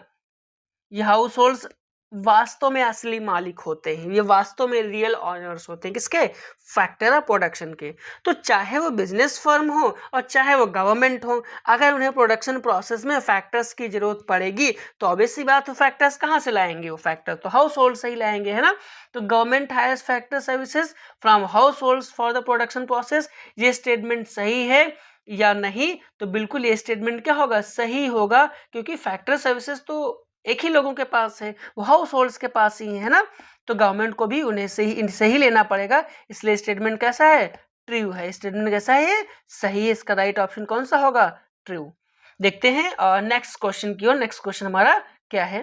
ये हाउस होल्ड्स वास्तव में असली मालिक होते हैं, ये वास्तव में रियल ऑनर्स होते हैं। किसके? फैक्टर ऑफ प्रोडक्शन के। तो चाहे वो बिजनेस फर्म हो और चाहे वो गवर्नमेंट हो, अगर उन्हें प्रोडक्शन प्रोसेस में फैक्टर्स की जरूरत पड़ेगी तो ऑब्वियस सी बात है फैक्टर्स कहाँ से लाएंगे? वो फैक्टर तो हाउस होल्ड से ही लाएंगे, है ना। तो government hires factor services from households for the production process, ये स्टेटमेंट सही है या नहीं? तो बिल्कुल ये स्टेटमेंट क्या होगा? सही होगा, क्योंकि फैक्टर सर्विसेज तो एक ही लोगों के पास है, वो हाउस होल्ड्स के पास ही है ना। तो गवर्नमेंट को भी उन्हें से ही इनसे ही लेना पड़ेगा, इसलिए स्टेटमेंट कैसा है? ट्रू है। स्टेटमेंट कैसा है? सही है। इसका राइट ऑप्शन कौन सा होगा? ट्रू। देखते हैं नेक्स्ट क्वेश्चन की ओर। नेक्स्ट क्वेश्चन हमारा क्या है?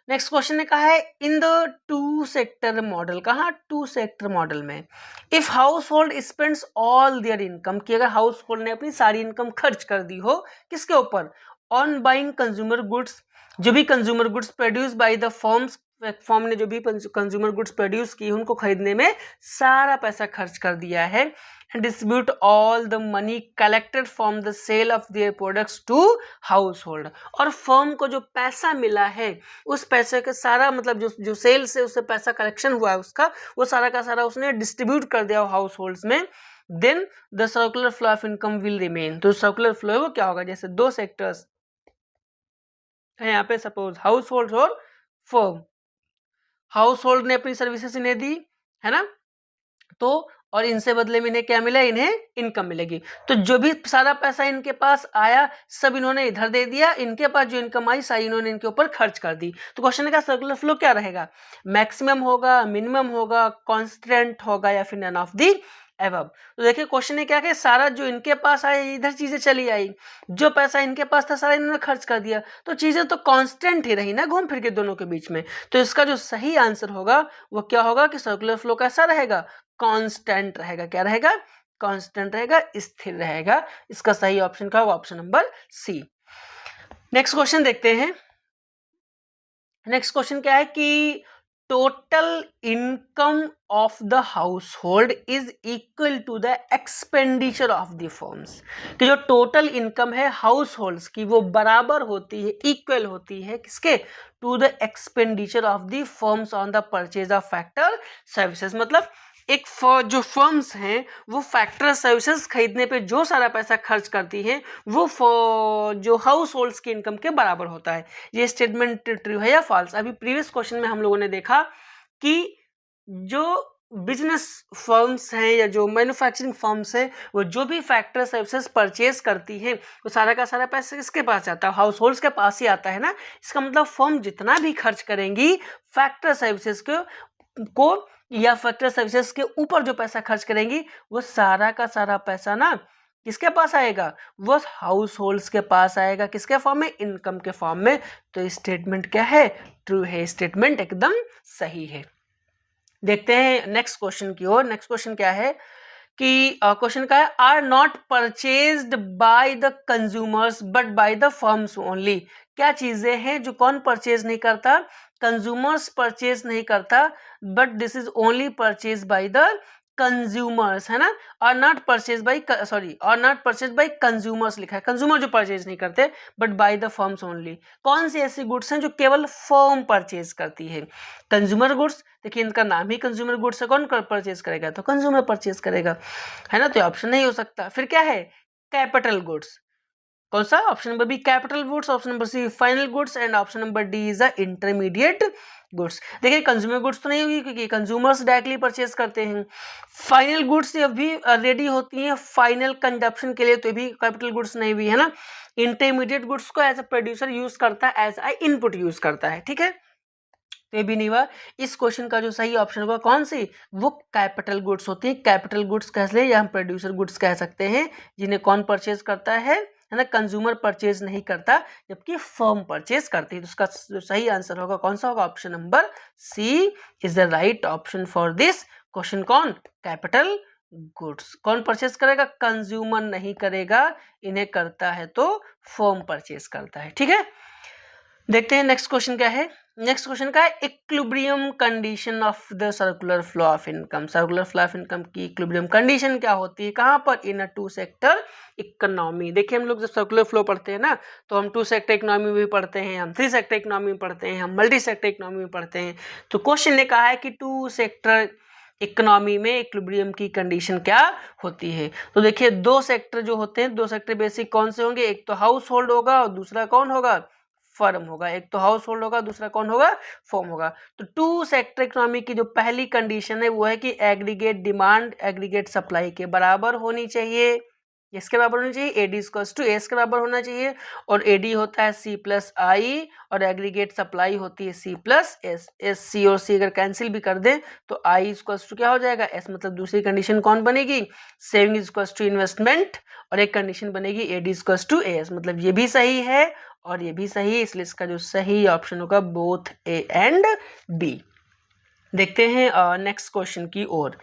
नेक्स्ट क्वेश्चन ने कहा है, इन द 2 सेक्टर मॉडल। कहाँ? 2 सेक्टर मॉडल में, if house hold spends all there income, कि अगर हाउस होल्ड ने अपनी सारी इनकम खर्च कर दी हो, किसके ऊपर? ऑन बाइंग कंज्यूमर गुड्स, जो भी consumer goods produce by the firms, firm ने जो भी कंज्यूमर गुड्स प्रोड्यूस की उनको खरीदने में सारा पैसा खर्च कर दिया है, and distribute all the money collected from the sale of their products to household, और फर्म को जो पैसा मिला है उस पैसे के सारा मतलब जो सेल से उससे पैसा कलेक्शन हुआ है उसका, वो सारा का सारा उसने डिस्ट्रीब्यूट कर दिया हाउस होल्ड्स में, then the circular flow of income will remain. तो सर्कुलर फ्लो है वो क्या होगा? जैसे 2 सेक्टर्स है यहाँ पे, सपोज हाउस होल्ड और फर्म, हाउस होल्ड ने अपनी सर्विसेज इन्हें दी, है ना, तो और इनसे बदले में इन्हें क्या मिला? इन्हें इनकम मिलेगी। तो जो भी सारा पैसा इनके पास आया सब इन्होंने इधर दे दिया, इनके पास जो इनकम आई सारी इन्होंने इनके ऊपर खर्च कर दी। तो क्वेश्चन का सर्कुलर फ्लो क्या रहेगा? मैक्सिमम होगा, मिनिमम होगा, कांस्टेंट होगा, या फिर नन ऑफ दी एबव। तो देखिए क्वेश्चन ने क्या किया, सारा जो इनके पास आया इधर चीजें चली आई, जो पैसा इनके पास था सारा इन्होंने खर्च कर दिया, तो चीजें तो कांस्टेंट ही रही ना घूम फिर के दोनों के बीच में। तो इसका जो सही आंसर होगा वो क्या होगा कि सर्कुलर फ्लो कैसा रहेगा? कांस्टेंट रहेगा। क्या रहेगा? कांस्टेंट रहेगा, स्थिर रहेगा। इसका सही ऑप्शन क्या होगा? Option number C. Next question देखते हैं। नेक्स्ट क्वेश्चन क्या है कि total income of the household is equal to the expenditure of the firms, कि जो टोटल इनकम है हाउस होल्ड्स की वो बराबर होती है, इक्वल होती है किसके? To the expenditure of the firms on the purchase of factor services. मतलब एक जो फर्म्स हैं वो फैक्टर सर्विसेज खरीदने पे जो सारा पैसा खर्च करती हैं वो जो हाउस होल्ड्स की इनकम के बराबर होता है। ये स्टेटमेंट ट्रू है या फॉल्स? अभी प्रीवियस क्वेश्चन में हम लोगों ने देखा कि जो बिजनेस फर्म्स हैं या जो मैन्युफैक्चरिंग फर्म्स हैं वो जो भी फैक्टर सर्विसेज परचेज करती हैं वो सारा का सारा पैसा किसके पास आता है? हाउस होल्ड्स के पास ही आता है ना। इसका मतलब फर्म जितना भी खर्च करेंगी फैक्टर सर्विसेज को या फैक्टर सर्विसेज के ऊपर जो पैसा खर्च करेंगी वो सारा का सारा पैसा ना किसके पास आएगा? वो हाउस होल्ड्स के पास आएगा। किसके फॉर्म में? इनकम के फॉर्म में। तो स्टेटमेंट क्या है? ट्रू है। स्टेटमेंट एकदम सही है। देखते हैं नेक्स्ट क्वेश्चन की ओर। नेक्स्ट क्वेश्चन क्या है? कि क्वेश्चन का है are not purchased by the consumers but by the firms only. क्या चीजें हैं जो कौन परचेज नहीं करता? कंज्यूमर्स परचेज नहीं करता, but this is only purchase by the consumers, है ना। और नॉट परचेज बाय और नॉट परचेज बाय कंज्यूमर्स लिखा है, कंज्यूमर जो परचेज नहीं करते but by the firms only. कौन सी ऐसी गुड्स हैं जो केवल फर्म परचेज करती है? कंज्यूमर गुड्स, देखिए इनका नाम ही कंज्यूमर गुड्स है, कौन परचेज करेगा? तो कंज्यूमर परचेज करेगा, है ना। तो ऑप्शन नहीं हो सकता। फिर क्या है? Capital goods. कौन सा? Option number B capital goods, option number C final goods and option number D is the intermediate goods. देखिए कंज्यूमर गुड्स तो नहीं होगी क्योंकि कंज्यूमर्स डायरेक्टली परचेज करते हैं। फाइनल गुड्स ये भी रेडी होती हैं फाइनल कंजप्शन के लिए, तो भी कैपिटल गुड्स नहीं हुई, है ना। इंटरमीडिएट गुड्स को एज अ प्रोड्यूसर यूज करता है, एज अ इनपुट यूज करता है, ठीक है। तो ये भी नहीं हुआ। इस क्वेश्चन का जो सही ऑप्शन होगा कौन सी? वो कैपिटल गुड्स होती है। कैपिटल गुड्स कह ले या हम प्रोड्यूसर गुड्स कह सकते हैं, जिन्हें कौन परचेज करता है ना, कंज्यूमर परचेज नहीं करता जबकि फर्म परचेज करती है। तो उसका जो सही आंसर होगा कौन सा होगा? Option number C is the right option for this question. कौन? Capital goods. कौन परचेज करेगा? कंज्यूमर नहीं करेगा, इन्हें करता है तो फर्म परचेज करता है, ठीक है। देखते हैं नेक्स्ट क्वेश्चन क्या है। नेक्स्ट क्वेश्चन का है equilibrium condition of the circular flow of income. Circular flow of income की इक्विलिब्रियम कंडीशन क्या होती है? कहाँ पर? इन अ टू सेक्टर इकोनॉमी। देखिए हम लोग जब सर्कुलर फ्लो पढ़ते हैं ना, तो हम टू सेक्टर इकोनॉमी में भी पढ़ते हैं, हम थ्री सेक्टर इकोनॉमी में पढ़ते हैं, हम मल्टी सेक्टर इकोनॉमी में पढ़ते हैं। तो क्वेश्चन ने कहा है कि टू सेक्टर इकोनॉमी में इक्विलिब्रियम की कंडीशन क्या होती है। तो देखिए दो सेक्टर जो होते हैं, दो सेक्टर बेसिक कौन से होंगे? एक तो हाउस होल्ड होगा और दूसरा कौन होगा? फर्म होगा। एक तो हाउस होल्ड होगा, दूसरा कौन होगा? फर्म होगा। तो टू सेक्टर इकोनॉमी की जो पहली कंडीशन है वो है कि एग्रीगेट डिमांड एग्रीगेट सप्लाई के बराबर होनी चाहिए। इसके बराबर होनी चाहिए, एडी इक्वल्स टू ए के बराबर होना चाहिए, और एडी होता है सी प्लस आई और एग्रीगेट सप्लाई होती है C plus S. S C और सी अगर कैंसिल भी कर दें तो आई इक्वल्स टू क्या हो जाएगा? एस। मतलब दूसरी कंडीशन कौन बनेगी? सेविंग इक्वल्स टू इन्वेस्टमेंट, और एक कंडीशन बनेगी एडी इक्वल्स टू एस। मतलब ये भी सही है और ये भी सही, इसलिए इसका जो सही ऑप्शन होगा बोथ ए एंड बी। देखते हैं नेक्स्ट क्वेश्चन की ओर।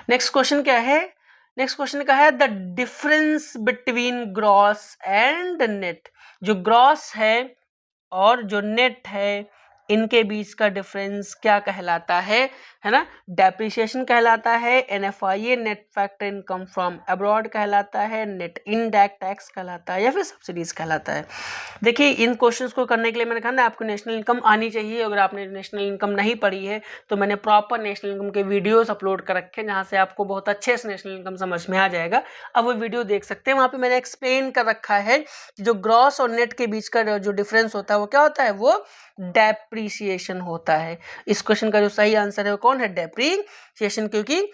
नेक्स्ट क्वेश्चन क्या है? नेक्स्ट क्वेश्चन का है the difference between gross and net. जो ग्रॉस है और जो नेट है, इनके बीच का डिफरेंस क्या कहलाता है ना? डेप्रिसिएशन कहलाता है, NFIA net factor income from abroad कहलाता है, नेट इनडायरेक्ट टैक्स कहलाता है, या फिर सब्सिडीज कहलाता है। देखिए इन क्वेश्चंस को करने के लिए मैंने कहा ना आपको नेशनल इनकम आनी चाहिए। अगर आपने नेशनल इनकम नहीं पढ़ी है तो मैंने प्रॉपर नेशनल इनकम के वीडियोस अपलोड कर रखे हैं, जहाँ से आपको बहुत अच्छे से नेशनल इनकम समझ में आ जाएगा। अब वो वीडियो देख सकते हैं, वहाँ पे मैंने एक्सप्लेन कर रखा है जो ग्रॉस और नेट के बीच का जो डिफरेंस होता है वो क्या होता है? वो डेप्रीसिएशन होता है। इस क्वेश्चन का जो सही आंसर है वो कौन है? डेप्रीसिएशन। क्योंकि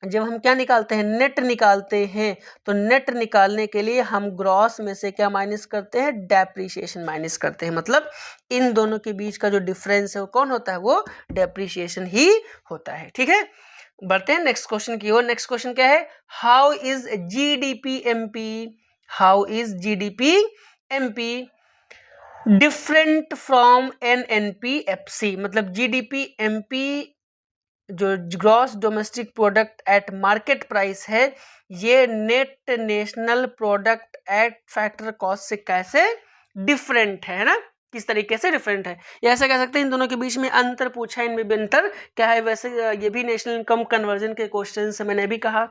जब हम क्या निकालते हैं? नेट निकालते हैं, तो नेट निकालने के लिए हम ग्रॉस में से क्या माइनस करते हैं? डेप्रीसिएशन माइनस करते हैं। मतलब इन दोनों के बीच का जो डिफरेंस है वो कौन होता है? वो डेप्रीसिएशन ही होता है, ठीक है। बढ़ते हैं नेक्स्ट क्वेश्चन की ओर। नेक्स्ट क्वेश्चन क्या है? How is GDP MP, how is GDP MP different from NNPFC. मतलब जीडीपी एमपी जो gross domestic product at market price है, ये net national product at factor cost से कैसे डिफरेंट है ना? किस तरीके से डिफरेंट है? या ऐसा कह सकते हैं इन दोनों के बीच में अंतर पूछा है, इनमें भी अंतर क्या है? वैसे ये भी नेशनल इनकम कन्वर्जन के क्वेश्चन से मैंने भी कहा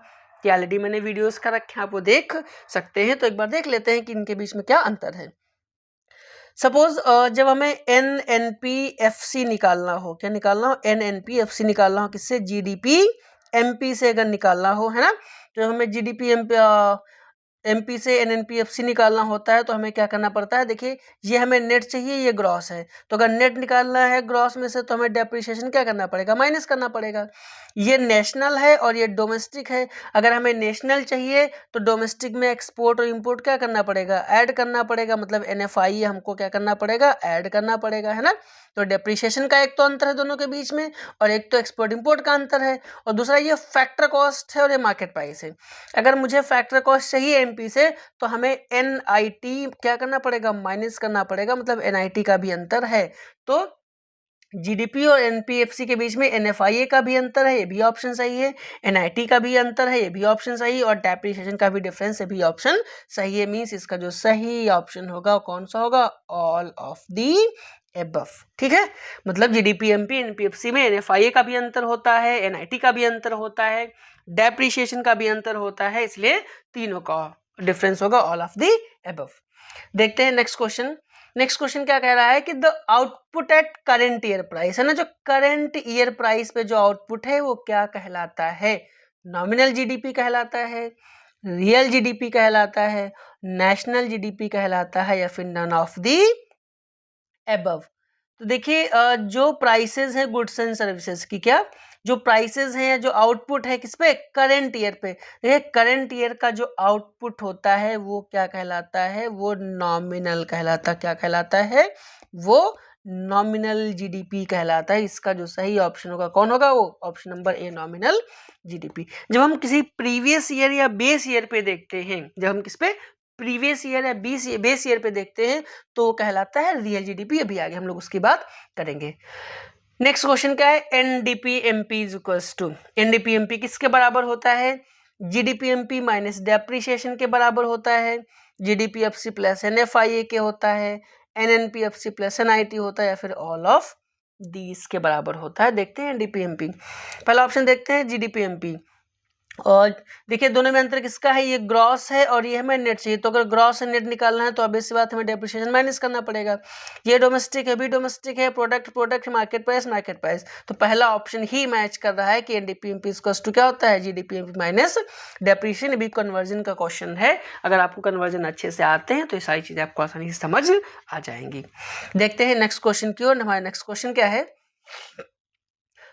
कि ऑलरेडी मैंने वीडियोस कर रखे हैं, आप वो देख सकते हैं। तो एक बार देख लेते हैं कि इनके बीच में क्या अंतर है। सपोज जब हमें एनएनपीएफसी निकालना हो, क्या निकालना हो? एनएनपीएफसी निकालना हो किससे? जीडीपी एमपी से अगर निकालना हो, है ना। तो हमें जीडीपी एमपी से एनएनपीएफसी निकालना होता है तो हमें क्या करना पड़ता है? देखिए ये हमें नेट चाहिए, ये ग्रॉस है, तो अगर नेट निकालना है ग्रॉस में से तो हमें डेप्रिसिएशन क्या करना पड़ेगा? माइनस करना पड़ेगा। ये नेशनल है और ये डोमेस्टिक है, अगर हमें नेशनल चाहिए तो डोमेस्टिक में एक्सपोर्ट और इंपोर्ट क्या करना पड़ेगा? ऐड करना पड़ेगा। मतलब एनएफआई हमको क्या करना पड़ेगा? ऐड करना पड़ेगा, है ना। तो डेप्रिसिएशन का एक तो अंतर है दोनों के बीच में, और एक तो एक्सपोर्ट इंपोर्ट का अंतर है, और दूसरा ये फैक्टर कॉस्ट है और ये मार्केट प्राइस है। अगर मुझे फैक्टर कॉस्ट चाहिए एमपी से तो हमें एनआईटी क्या करना पड़ेगा? माइनस करना पड़ेगा। मतलब एनआईटी का भी अंतर है। तो जीडीपी और एनपीएफसी के बीच में एनएफआईए का भी अंतर है, ये भी ऑप्शन सही है। एनआईटी का भी अंतर है, ये भी ऑप्शन सही है। और डेप्रिसिएशन का भी डिफरेंस, ये भी ऑप्शन सही है। मींस इसका जो सही ऑप्शन होगा कौन सा होगा? All of the above. ठीक है, मतलब जीडीपी एमपी एनपीएफसी में एनएफआईए का भी अंतर होता है, एनआईटी का भी अंतर होता है, डेप्रिसिएशन का भी अंतर होता है, इसलिए तीनों का डिफरेंस होगा ऑल ऑफ दी एबव। देखते हैं नेक्स्ट क्वेश्चन। नेक्स्ट क्वेश्चन क्या कह रहा है कि the output at current year price, है ना, जो करंट ईयर प्राइस पे जो आउटपुट है वो क्या कहलाता है? नॉमिनल जीडीपी कहलाता है, रियल जीडीपी कहलाता है, नेशनल जीडीपी कहलाता है, या फिर नन ऑफ दी एबव। तो देखिए जो प्राइसेस हैं गुड्स एंड सर्विसेज की, क्या जो प्राइसेस हैं, जो आउटपुट है किस पे? करंट ईयर पे। देखिए करंट ईयर का जो आउटपुट होता है वो क्या कहलाता है? वो नॉमिनल कहलाता है। क्या कहलाता है? वो नॉमिनल जीडीपी कहलाता है। इसका जो सही ऑप्शन होगा कौन होगा? वो ऑप्शन नंबर ए, नॉमिनल जीडीपी। जब हम किसी प्रीवियस ईयर या बेस ईयर पे देखते हैं, जब हम किस पे प्रीवियस ईयर या बेस ईयर पे देखते हैं तो कहलाता है रियल जीडीपी। अभी आगे हम लोग उसकी बात करेंगे। नेक्स्ट क्वेश्चन क्या है? एनडीपीएमपी इज इक्वल्स टू, एनडीपीएमपी किसके बराबर होता है? जीडीपीएमपी माइनस डेप्रिसिएशन के बराबर होता है, जीडीपीएफसी प्लस एनएफआईए के होता है, एनएनपीएफसी प्लस एनआईटी होता है, या फिर ऑल ऑफ दीज के बराबर होता है। देखते हैं एनडीपीएमपी। पहला ऑप्शन देखते हैं जीडीपीएमपी। और देखिए दोनों में अंतर किसका है? ये ग्रॉस है और ये हमें नेट चाहिए। तो अगर ग्रॉस एंड नेट निकालना है तो ऑब्वियस सी बात हमें डेप्रिसिएशन माइनस करना पड़ेगा। ये डोमेस्टिक है, भी डोमेस्टिक है, प्रोडक्ट मार्केट प्राइस। तो पहला ऑप्शन ही मैच कर रहा है कि एनडीपीएमपी इक्वल्स टू क्या होता है? जीडीपीएमपी माइनस डेप्रिसिएशन। भी कन्वर्जन का क्वेश्चन है, अगर आपको कन्वर्जन अच्छे से आते हैं तो ये सारी चीजें आपको आसानी से समझ आ जाएंगी। देखते हैं नेक्स्ट क्वेश्चन की ओर। हमारा नेक्स्ट क्वेश्चन क्या है?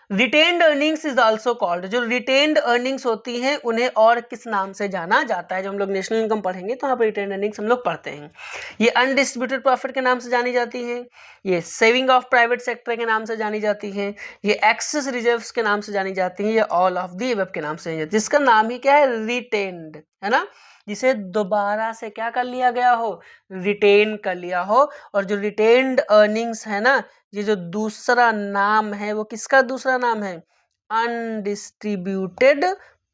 Retained earnings is also called, जो रिटेन्ड अर्निंग्स होती हैं उन्हें और किस नाम से जाना जाता है? जब हम लोग नेशनल इनकम पढ़ेंगे तो यहाँ पर रिटेन्ड अर्निंग्स हम लोग पढ़ते हैं। ये अनडिस्ट्रीब्यूटेड प्रॉफिट के नाम से जानी जाती हैं, ये सेविंग ऑफ प्राइवेट सेक्टर के नाम से जानी जाती हैं, ये एक्सेस रिजर्व्स के नाम से जानी जाती हैं, ये ऑल ऑफ दी अबव के नाम से जानी जाती है। जिसका नाम ही क्या है? रिटेन्ड, है ना, जिसे दोबारा से क्या कर लिया गया हो? रिटेन कर लिया हो। और जो रिटेन्ड अर्निंग्स है ना, ये जो दूसरा नाम है वो किसका दूसरा नाम है? अनडिस्ट्रीब्यूटेड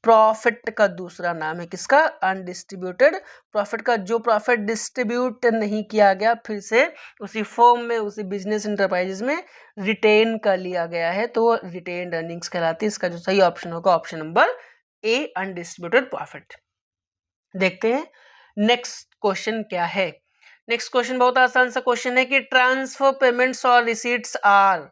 प्रॉफिट का दूसरा नाम है। किसका? अनडिस्ट्रीब्यूटेड प्रॉफिट का। जो प्रॉफिट डिस्ट्रीब्यूट नहीं किया गया, फिर से उसी फॉर्म में, उसी बिजनेस इंटरप्राइजेस में रिटेन कर लिया गया है, तो वो रिटेन्ड अर्निंग्स कहलाती है। इसका जो सही ऑप्शन होगा ऑप्शन नंबर ए, अनडिस्ट्रीब्यूटेड प्रॉफिट। देखते हैं नेक्स्ट क्वेश्चन क्या है। नेक्स्ट क्वेश्चन बहुत आसान सा क्वेश्चन है कि ट्रांसफर पेमेंट्स और रिसीट्स आर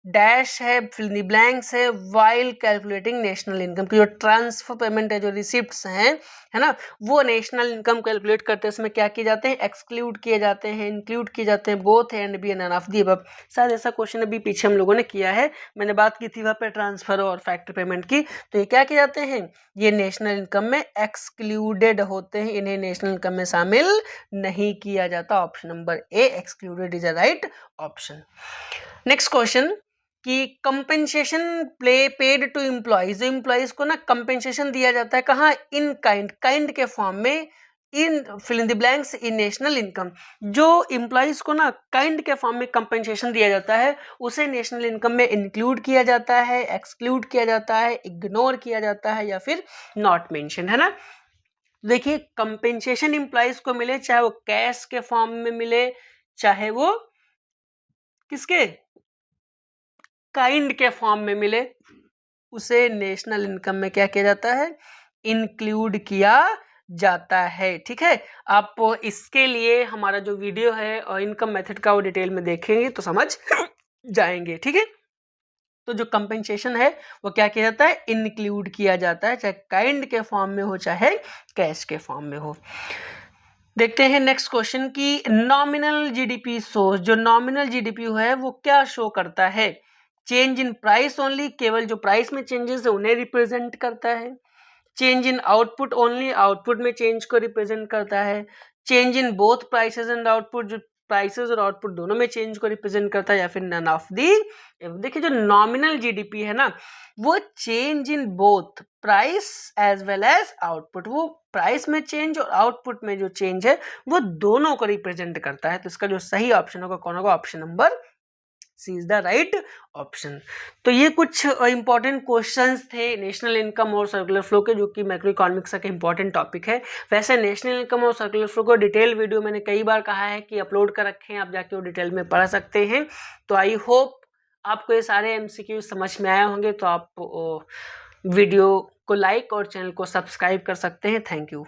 डैश है, फिल द ब्लैंक्स है, वाइल कैलकुलेटिंग नेशनल इनकम। की जो ट्रांसफर पेमेंट है, जो रिसिप्ट्स हैं, है ना, वो नेशनल इनकम कैलकुलेट करते हैं उसमें क्या किए जाते हैं? एक्सक्लूड किए जाते हैं, इंक्लूड किए जाते हैं, both and B none of the above. शायद ऐसा क्वेश्चन अभी पीछे हम लोगों ने किया है, मैंने बात की थी वहाँ पे ट्रांसफर और फैक्टर पेमेंट की। तो ये क्या किए जाते हैं? ये नेशनल इनकम में एक्सक्लूडेड होते हैं, इन्हें नेशनल इनकम में शामिल नहीं किया जाता। Option number A, excluded is a right option. Next question कि कंपेंसेशन पेड टू एम्प्लॉइज, जो एम्प्लॉइज को ना कंपेंसेशन दिया जाता है, कहाँ? इन काइंड के फॉर्म में, in fill in the blanks in national income. जो एम्प्लॉइज को ना काइंड के फॉर्म में कंपेंसेशन दिया जाता है उसे नेशनल इनकम में इंक्लूड किया जाता है, एक्सक्लूड किया जाता है, इग्नोर किया जाता है, या फिर नॉट मेंशन, है ना। देखिए कंपेंसेशन एम्प्लॉइज को मिले, चाहे वो कैश के फॉर्म में मिले, चाहे वो किसके काइंड के फॉर्म में मिले, उसे नेशनल इनकम में क्या किया जाता है? इंक्लूड किया जाता है। ठीक है, आप इसके लिए हमारा जो वीडियो है और इनकम मेथड का वो डिटेल में देखेंगे तो समझ जाएंगे। ठीक है, तो जो कंपेंसेशन है वो क्या किया जाता है? इंक्लूड किया जाता है, चाहे काइंड के फॉर्म में हो चाहे कैश के फॉर्म में हो। देखते हैं नेक्स्ट क्वेश्चन की नॉमिनल जीडीपी सोर्स, जो नॉमिनल जीडीपी है वो क्या शो करता है? चेंज इन प्राइस ओनली, केवल जो प्राइस में चेंजेस है उन्हें रिप्रेजेंट करता है। Change in output only, output में चेंज को रिप्रेजेंट करता है। Change in both prices and output, जो प्राइसेस और आउटपुट दोनों में चेंज को रिप्रेजेंट करता है, या फिर नन ऑफ दी। देखिए जो नॉमिनल जीडीपी है ना, वो change in both price as well as output, वो प्राइस में चेंज और आउटपुट में जो चेंज है वो दोनों को रिप्रेजेंट करता है। तो इसका जो सही ऑप्शन होगा कौन होगा? Option number C is the right option. तो ये कुछ इंपॉर्टेंट क्वेश्चंस थे नेशनल इनकम और सर्कुलर फ्लो के, जो कि मैक्रो इकोनॉमिक्स का इंपॉर्टेंट टॉपिक है। वैसे नेशनल इनकम और सर्कुलर फ्लो को डिटेल वीडियो मैंने कई बार कहा है कि अपलोड कर रखे हैं, आप जाके वो डिटेल में पढ़ सकते हैं। तो आई होप आपको ये सारे MCQ समझ में आए होंगे। तो आप वीडियो को लाइक और चैनल को सब्सक्राइब कर सकते हैं। Thank you.